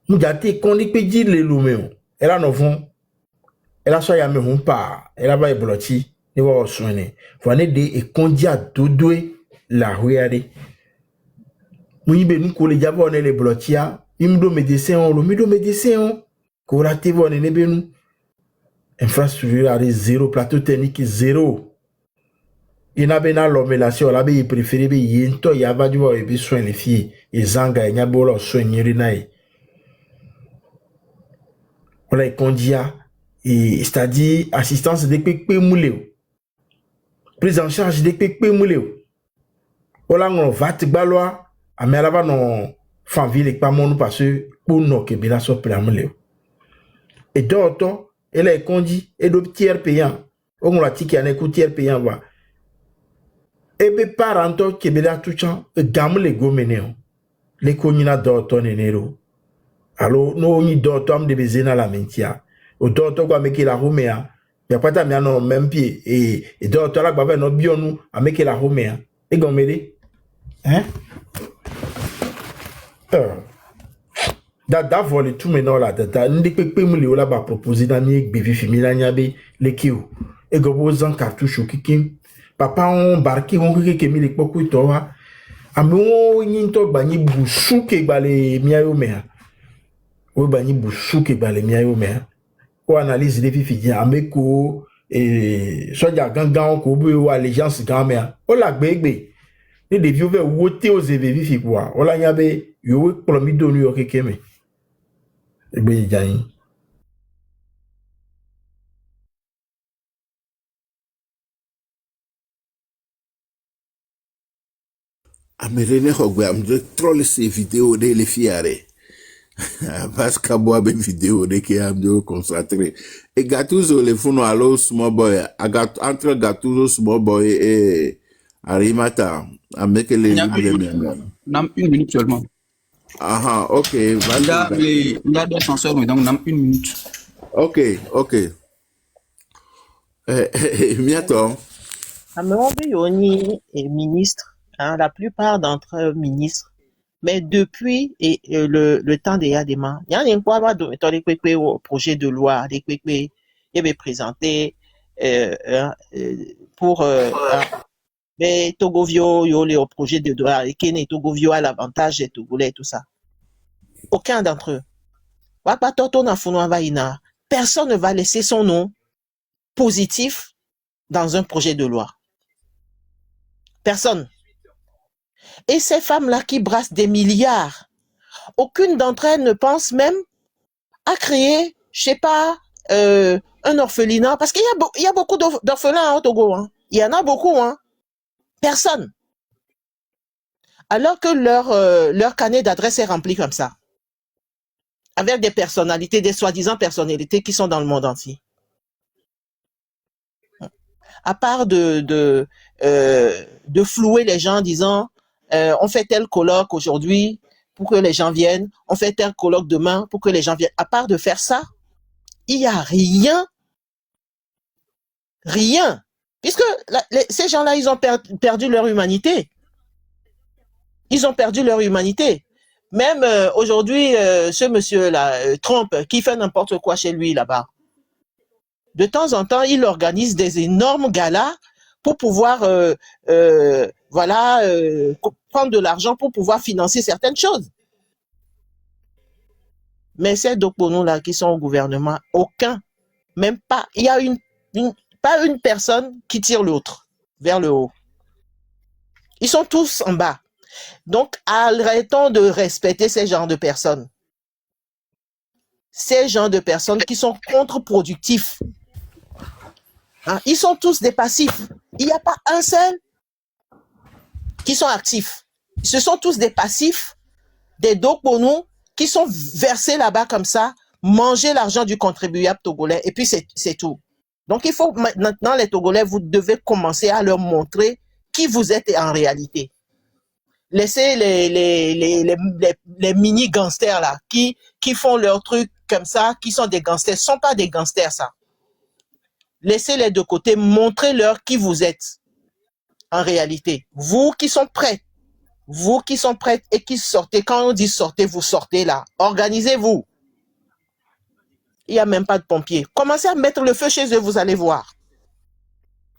Mujate kondi pe di le lumeo. Elle a novon. Elle a so ya me hun pa. Elle a ba e bloti. Ni wa oswene. Fwane de e kondi a dodwe la huade. Muibe nu ko le jabo ne le blotia. Imdo médecin on, mido médecin on. Ko rate vo ne be nu. Infrastructure a zéro, plateau technique zéro. Il n'a pas l'hommélation, il a préféré yento yava du voir et soin les filles et zanga et nyabolo soin nyerinaï. On l'a condia et c'est-à-dire assistance de pépé moulé. Prise en charge de pépé moulé. On l'a on va te balois à mais là-bas non fanville et pas mon parce que pour nous que bila so moulé. Et d'autres elle est condi et d'autres tiers payants. On l'a tiki à un tiers payant va. Ebe paranto kebela tuchan gamu le gomeneo le konyina do to nenero Alors, nous, on y dort, on de baiser dans la mentia. Autant, toi, quoi, mais qu'il a romea. Il y a pas ta miano, même pied. Et dort, toi, là, bah, no bio, nous, à mais qu'il a romea. Et gommé, hein? Da voler tout maintenant là, da, n'de pepe mouli ou là, bah, proposer dans ni, bébé, fimila, nyabe, les kiou. Et gobo, zan cartouche, ou kikim. Papa, on barki, on kike, mi, les pokou, toi, ame on, yin to, ba, ni, boussou, ke, ba, les miayo, mea. Ou ba, ni, boussou, ke, ba, les miayo, mea. Ou analyse les filles ameko et soja gangan ko bu ou allégeance grand-mère o la gbegbe ni de vieux vers wote aux éveillés fi quoi o la nyabe yo promis de New York keme egbe jayin Amerene hogwe amde troll ces vidéos de les fiare. Parce que moi ben vidéo de qui amde concentré. Et Gattuso le funu allo small boy, entre Gattuso small boy et Arimata, avec les Nam 1 minute seulement. Ah, ok, vas-y. Il y a des censeurs, mais donc nam 1 minute. Ok. Miato. Améon est ministre, hein, la plupart d'entre eux ministres, mais depuis le temps des Yadema, il y a un quoi au projet de loi, il avait présenté pour mais Togovio, au projet de loi, et Kene Togovio a l'avantage des Togolais et tout ça. Aucun d'entre eux. Personne ne va laisser son nom positif dans un projet de loi. Personne. Et ces femmes-là qui brassent des milliards, aucune d'entre elles ne pense même à créer, je sais pas, un orphelinat, parce qu'il y a beaucoup d'orphelins au Togo. Hein. Il y en a beaucoup. Hein. Personne. Alors que leur carnet d'adresse est rempli comme ça. Avec des personnalités, des soi-disant personnalités qui sont dans le monde entier. À part de flouer les gens en disant on fait tel colloque aujourd'hui pour que les gens viennent, on fait tel colloque demain pour que les gens viennent. À part de faire ça, il n'y a rien. Rien. Puisque ces gens-là, ils ont perdu leur humanité. Ils ont perdu leur humanité. Même aujourd'hui, ce monsieur-là, Trump, qui fait n'importe quoi chez lui là-bas, de temps en temps, il organise des énormes galas pour pouvoir prendre de l'argent pour pouvoir financer certaines choses. Mais ces Dokpono-là qui sont au gouvernement, aucun, même pas, il y a pas une personne qui tire l'autre vers le haut. Ils sont tous en bas. Donc, arrêtons de respecter ces genres de personnes. Ces genres de personnes qui sont contre-productifs. Hein? Ils sont tous des passifs. Il n'y a pas un seul qui sont actifs. Ce sont tous des passifs, des Dokpono qui sont versés là-bas comme ça, manger l'argent du contribuable togolais, et puis c'est tout. Donc, il faut maintenant, les Togolais, vous devez commencer à leur montrer qui vous êtes en réalité. Laissez les mini-gangsters là, qui font leurs trucs comme ça, qui sont des gangsters. Ce ne sont pas des gangsters, ça. Laissez-les de côté, montrez-leur qui vous êtes en réalité. Vous qui sont prêts et qui sortez, quand on dit sortez, vous sortez là. Organisez-vous. Il n'y a même pas de pompiers. Commencez à mettre le feu chez eux, vous allez voir.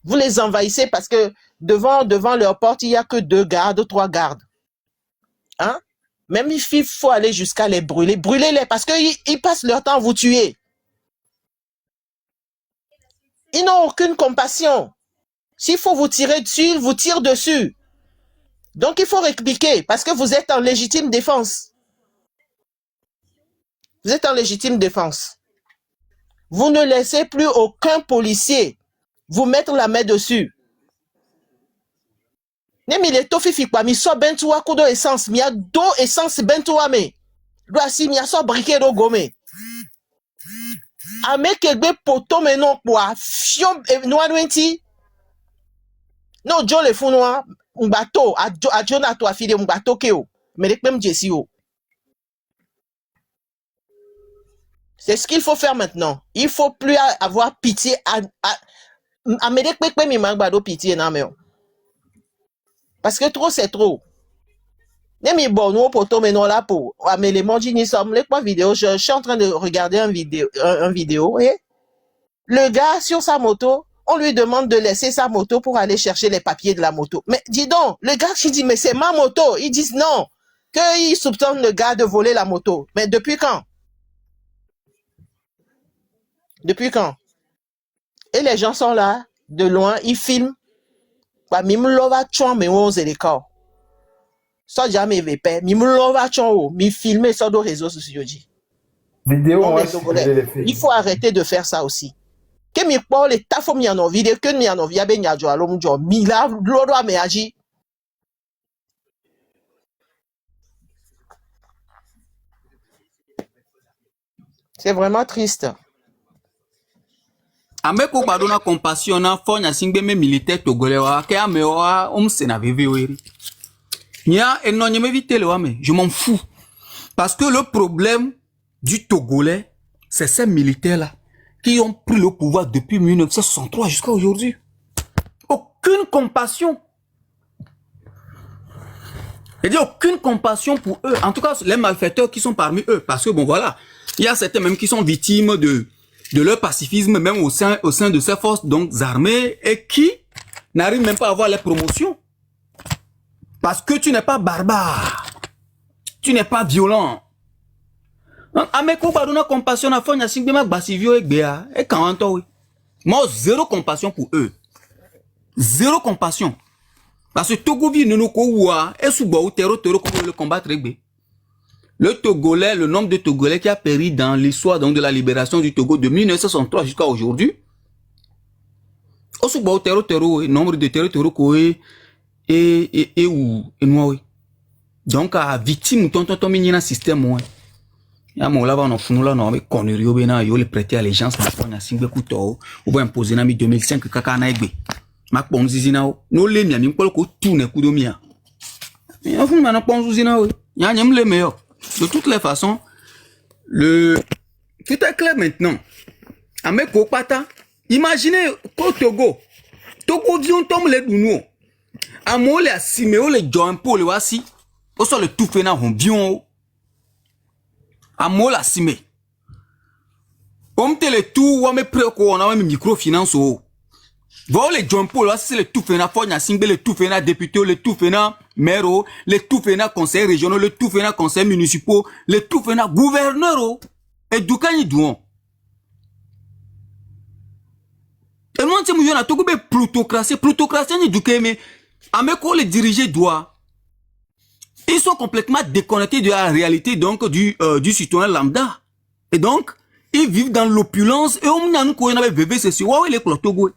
Vous les envahissez parce que devant leur porte, il n'y a que 2 gardes, 3 gardes. Hein? Même il faut aller jusqu'à les brûler. Brûlez-les parce qu'ils passent leur temps à vous tuer. Ils n'ont aucune compassion. S'il faut vous tirer dessus, ils vous tirent dessus. Donc il faut répliquer parce que vous êtes en légitime défense. Vous êtes en légitime défense. Vous ne laissez plus aucun policier vous mettre la main dessus. Nemi le tofi fi kwa mi so bentua kudo essence mi a do essence bentua me. Do asi mi a so briquet do gome. Ame kegbe poto me non kwa fion noa nwenti. No jo le funwa mbato a jona to afide mbato ke o. Me le pem jesi o. C'est ce qu'il faut faire maintenant. Il faut plus avoir pitié à me dire que mi mangbado pitié na me. Parce que trop c'est trop. Nemi bon nous poto mais non là pour mais les monji ni somme les pas vidéo je suis en train de regarder un vidéo et le gars sur sa moto on lui demande de laisser sa moto pour aller chercher les papiers de la moto. Mais dis donc, le gars qui dit mais c'est ma moto, ils disent non, qu'ils soupçonnent le gars de voler la moto. Mais depuis quand? Depuis quand? Et les gens sont là, de loin, ils filment. Bah, mimulova chon mais 11 et les corps. Ça jamais vépé. Mimulova chon mi filmer sur nos réseaux sociaux. Vidéo, Non, moi, mais Togolais, il faut arrêter de faire ça aussi. Que mi parle les tafo mi en vidéo que mi en via ben yadjo alom jo mi la lodo me agi. C'est vraiment triste. Ameko badona compassion na fonya singbe me militaire togolais wa ke amewa sena veve weri. Nya enonye me vitele wa me, je m'en fous. Parce que le problème du Togolais, c'est ces militaires là qui ont pris le pouvoir depuis 1963 jusqu'à aujourd'hui. Aucune compassion. Je dis aucune compassion pour eux. En tout cas, les malfaiteurs qui sont parmi eux. Parce que bon voilà, il y a certains même qui sont victimes de leur pacifisme, même au sein de ces forces donc armées, et qui n'arrivent même pas à avoir les promotions. Parce que tu n'es pas barbare. Tu n'es pas violent. Donc, ameko badona compassion na fonya singbema basivio ekbea et kanto oui. Moi zéro compassion pour eux. Zéro compassion. Parce que Togo vi ne nous koua et souba ou terreau comme le combattre ekbe. Le Togolais, le nombre de Togolais qui a péri dans l'histoire donc de la libération du Togo de 1963 jusqu'à aujourd'hui. Au souba ou terreau nombre de terreau koé et noa oui. Donc à victime tonton minina système ouais. Ya mo lava no funula no me connerie obena yo le prêter allégeance na fona singbe kuto ou va imposer na mi 2005 kaka na egbe ma ponzizi na o no le mi polo ko tourner ku do mia mi afun ma na ponzizi na o ya nyem le meilleur de toutes les façons tout est clair maintenant ameko pata imaginez ko Togo di on tombe le dunu amole asimeo le jompo le wasi o so le tout fait na honbion amola sime. Comme te le tout, ou me préco, on a même microfinance o. Voir les jumpo là, c'est le tout fait na fonya singbe, le tout fait na député, le tout fait na maire, le tout fait na conseil régional, le tout fait na conseil municipal, le tout fait na gouverneur. Et d'où quand ils douent. Et moi, c'est mon a tout be plutocratie ni d'où mais ameko les diriger doit. Ils sont complètement déconnectés de la réalité donc du citoyen lambda. Et donc, ils vivent dans l'opulence et on a bébé c'est sur les Togo.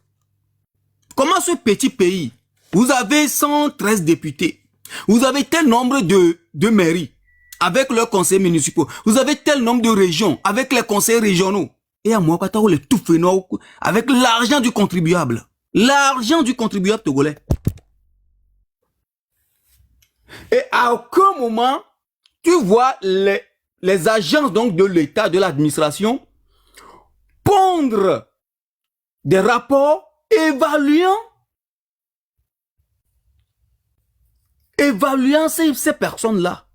Comment ce petit pays, vous avez 113 députés, vous avez tel nombre de mairies avec leurs conseils municipaux, vous avez tel nombre de régions avec les conseils régionaux. Et à moi, les tout phénomènes avec l'argent du contribuable. L'argent du contribuable togolais. Et à aucun moment, tu vois les agences donc de l'État, de l'administration, pondre des rapports évaluant ces personnes-là,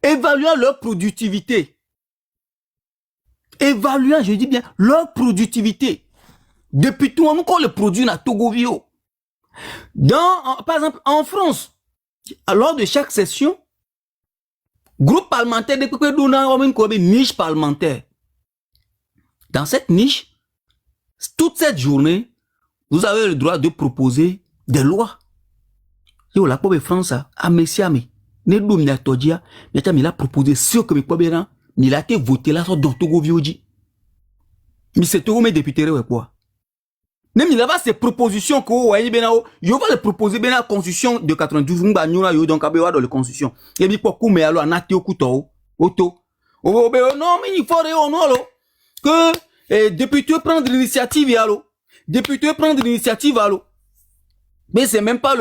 évaluant leur productivité, évaluant, je dis bien, leur productivité. Depuis tout, on encore le produit na Togo Vio. Par exemple, en France, lors de chaque session, groupe parlementaire, niche parlementaire. Dans cette niche, toute cette journée, vous avez le droit de proposer des lois. Yo, la pauvre France, a messiami, ne doum na todia, mais il a proposé ce que mes pauvres, il a été voté là, sur Togo Vioji. Mais c'est tout mes députés, ouais, quoi. Même il y a ces propositions que vous voyez, il va les proposer dans la constitution de 92, donc dans la constitution. Et puis pourquoi mais alors nati au couteau, auto. Non mais il faut que député prendre l'initiative allo. Député prendre l'initiative allo. Mais c'est même pas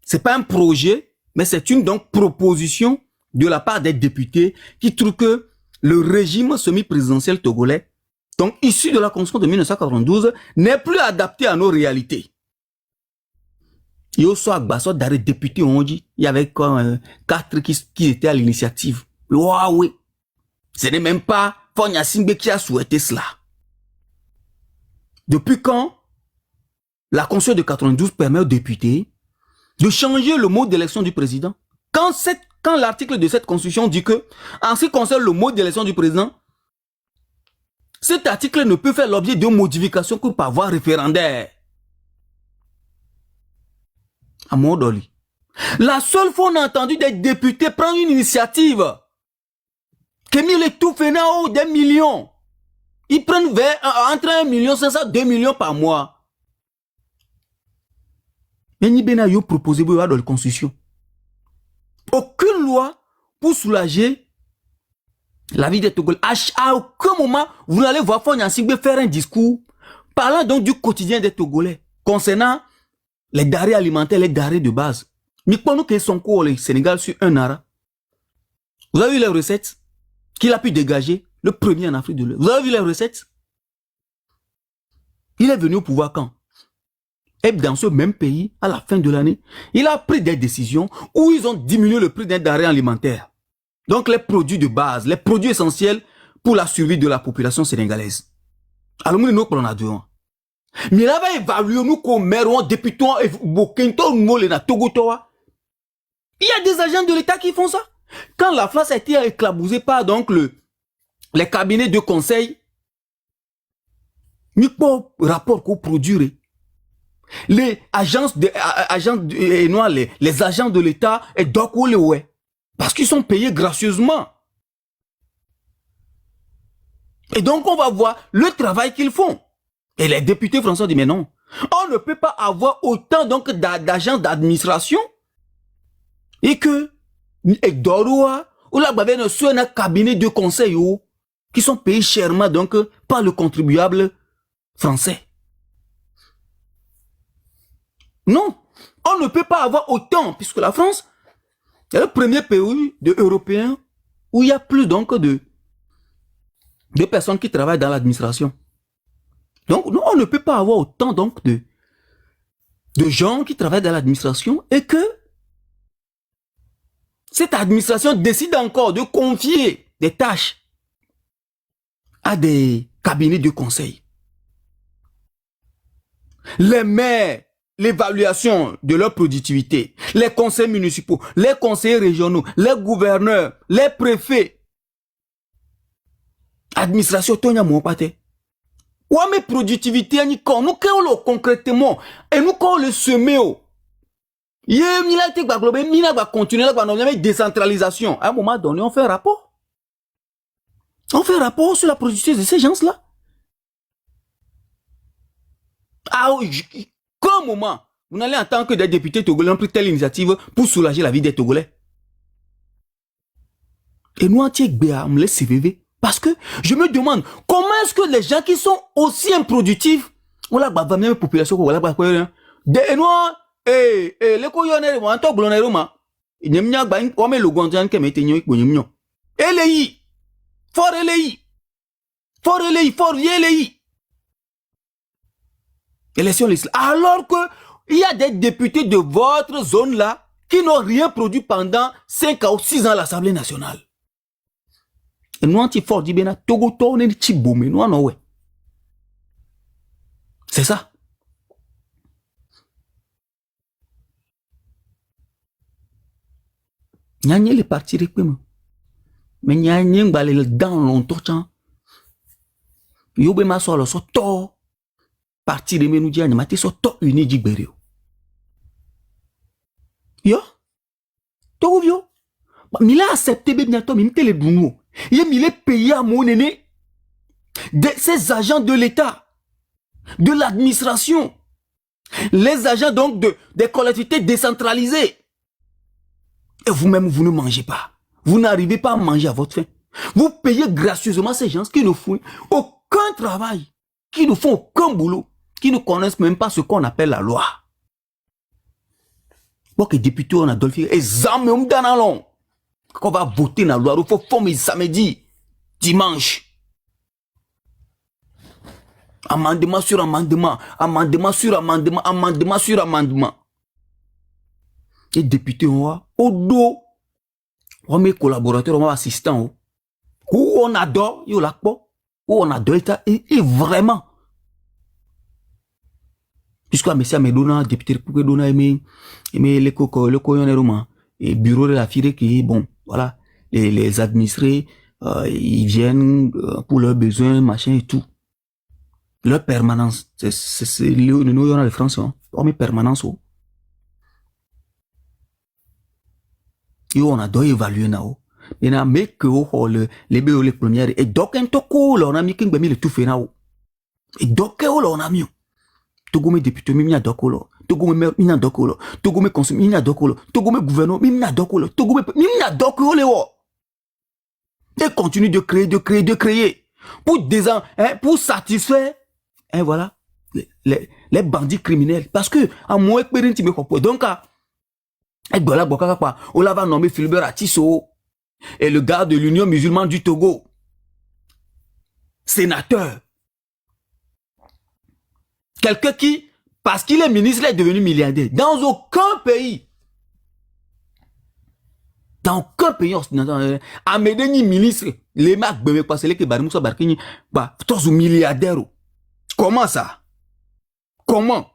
c'est pas un projet, mais c'est une donc proposition de la part des députés qui trouvent que le régime semi-présidentiel togolais, donc issu de la Constitution de 1992, n'est plus adapté à nos réalités. Il y a aussi des députés, on dit, il y avait 4 qui étaient à l'initiative. Oui. Ce n'est même pas Fonya Singbe qui a souhaité cela. Depuis quand la Constitution de 92 permet aux députés de changer le mode d'élection du président? Quand l'article de cette Constitution dit que, en ce qui concerne le mode d'élection du président, cet article ne peut faire l'objet de modifications que par voie référendaire. À Mondoli. La seule fois on a entendu des députés prendre une initiative, que mis tout fait des millions. Ils prennent entre 1 million 500 2 millions par mois. Mais ni bena yo proposé dans la Constitution. Aucune loi pour soulager la vie des Togolais. À aucun moment, vous n'allez voir Fonya Singbe faire un discours parlant donc du quotidien des Togolais concernant les denrées alimentaires, les denrées de base. Mais pour nous qui sont cours au Sénégal sur un ara, vous avez vu les recettes qu'il a pu dégager, le premier en Afrique de l'Ouest. Vous avez vu les recettes? Il est venu au pouvoir quand? Et dans ce même pays, à la fin de l'année, il a pris des décisions où ils ont diminué le prix des denrées alimentaires. Donc les produits de base, les produits essentiels pour la survie de la population sénégalaise. Alors nous prenons à deux. Mais là, va évaluer nous comme maire, député, il y a des agents de l'État qui font ça. Quand la France a été éclaboussée par donc les cabinets de conseil, il pas rapport qu'on produit. Les agences les agents de l'État et donc parce qu'ils sont payés gracieusement. Et donc on va voir le travail qu'ils font. Et les députés français disent mais non, on ne peut pas avoir autant donc d'agents d'administration et que Doroa ou la Babene soit un cabinet de conseil qui sont payés chèrement donc par le contribuable français. Non, on ne peut pas avoir autant puisque la France est le premier pays européen où il y a plus donc de personnes qui travaillent dans l'administration. Donc, nous, on ne peut pas avoir autant donc de gens qui travaillent dans l'administration et que cette administration décide encore de confier des tâches à des cabinets de conseil. Les maires, l'évaluation de leur productivité, les conseils municipaux, les conseillers régionaux, les gouverneurs, les préfets. Administration, Tonya Mopate. Ou mes productivité ni quand nous créons concrètement et nous quand le semer va continuer la décentralisation. À un moment donné, on fait un rapport. On fait un rapport sur la productivité de ces gens-là. À quel moment vous n'allez entendre que des députés togolais ont pris telle initiative pour soulager la vie des Togolais? Et nous, on me laisse CVV. Parce que je me demande comment est-ce que les gens qui sont aussi improductifs, on l'a bavé même population qu'on l'a bavé des noirs les coyonneries on entend glonner ma il n'y a pas on met le gondian qui met nyo gonyo eleyi for yeleyi élection législative alors que il y a des députés de votre zone là qui n'ont rien produit pendant 5 ou 6 ans à l'Assemblée nationale. Et nous, anti fort dit bien, Togo, on est tibomé, nous, non, ouais. C'est ça. Nyanye les partis réclament. Mais nyanye m'balé dans longtemps. Yobe ma so so to. Parti de menu dia nyamate so to uni jibere. Yo. Togo vio. Il a accepté bientôt, mais il est dounou. Il est payé à mon aîné de ces agents de l'État, de l'administration, les agents donc des collectivités décentralisées. Et vous-même, vous ne mangez pas. Vous n'arrivez pas à manger à votre faim. Vous payez gracieusement ces gens qui ne font aucun travail, qui ne font aucun boulot, qui ne connaissent même pas ce qu'on appelle la loi. Bon, que député, on a dolphin, et zame, on donne long. Qu'on va voter dans la loi, il faut former samedi, dimanche. Amendement sur amendement, amendement sur amendement, amendement sur amendement. Et député, on va, au dos, on met collaborateurs, on va assistant, où on adore, yo la où on adore, et vraiment. Puisque monsieur Medona, député pour que Dona aimé le coco, et bureau de la FIRE qui, bon, voilà, les administrés, ils viennent pour leurs besoins, machin et tout. Leur permanence, c'est nous, on a les Français, on met permanence, et on a dû évaluer, now. Et on a mis que, les béos, les premières, et donc, un toko, on a mis qu'il le tout fait, now. Et donc, on a mis. Togo me député, mi a dokolo. Togo me maire, mi a dokolo. Togo me conseil, mi a dokolo. Togo me gouverneur, mi a dokolo. Togo me, mi a dokolo. Et continue de créer. Pour satisfaire, voilà, les bandits criminels. Parce que, à moins que tu me comprends. Donc, on va nommer Philbert Atisso et le gars de l'Union musulmane du Togo. Sénateur. Quelqu'un qui, parce qu'il est ministre, il est devenu milliardaire. Dans aucun pays occidental, à Medeni ministre, les marques bébé parce que Barimoussa Barkini, tous milliardaires. Comment ça? Comment?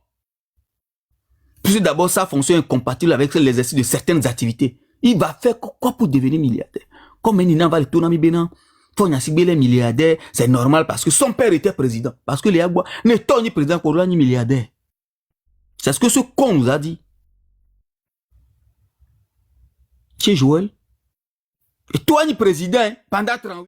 Puisque d'abord, sa fonction est incompatible avec l'exercice de certaines activités. Il va faire quoi pour devenir milliardaire? Comme Nina va le tourner Bénin. Fonyasigbe les milliardaires, c'est normal parce que son père était président. Parce que les Agua n'est pas ni président Korola ni milliardaire. C'est ce que ce con nous a dit. Chez Joël. Et toi ni président, pendant 30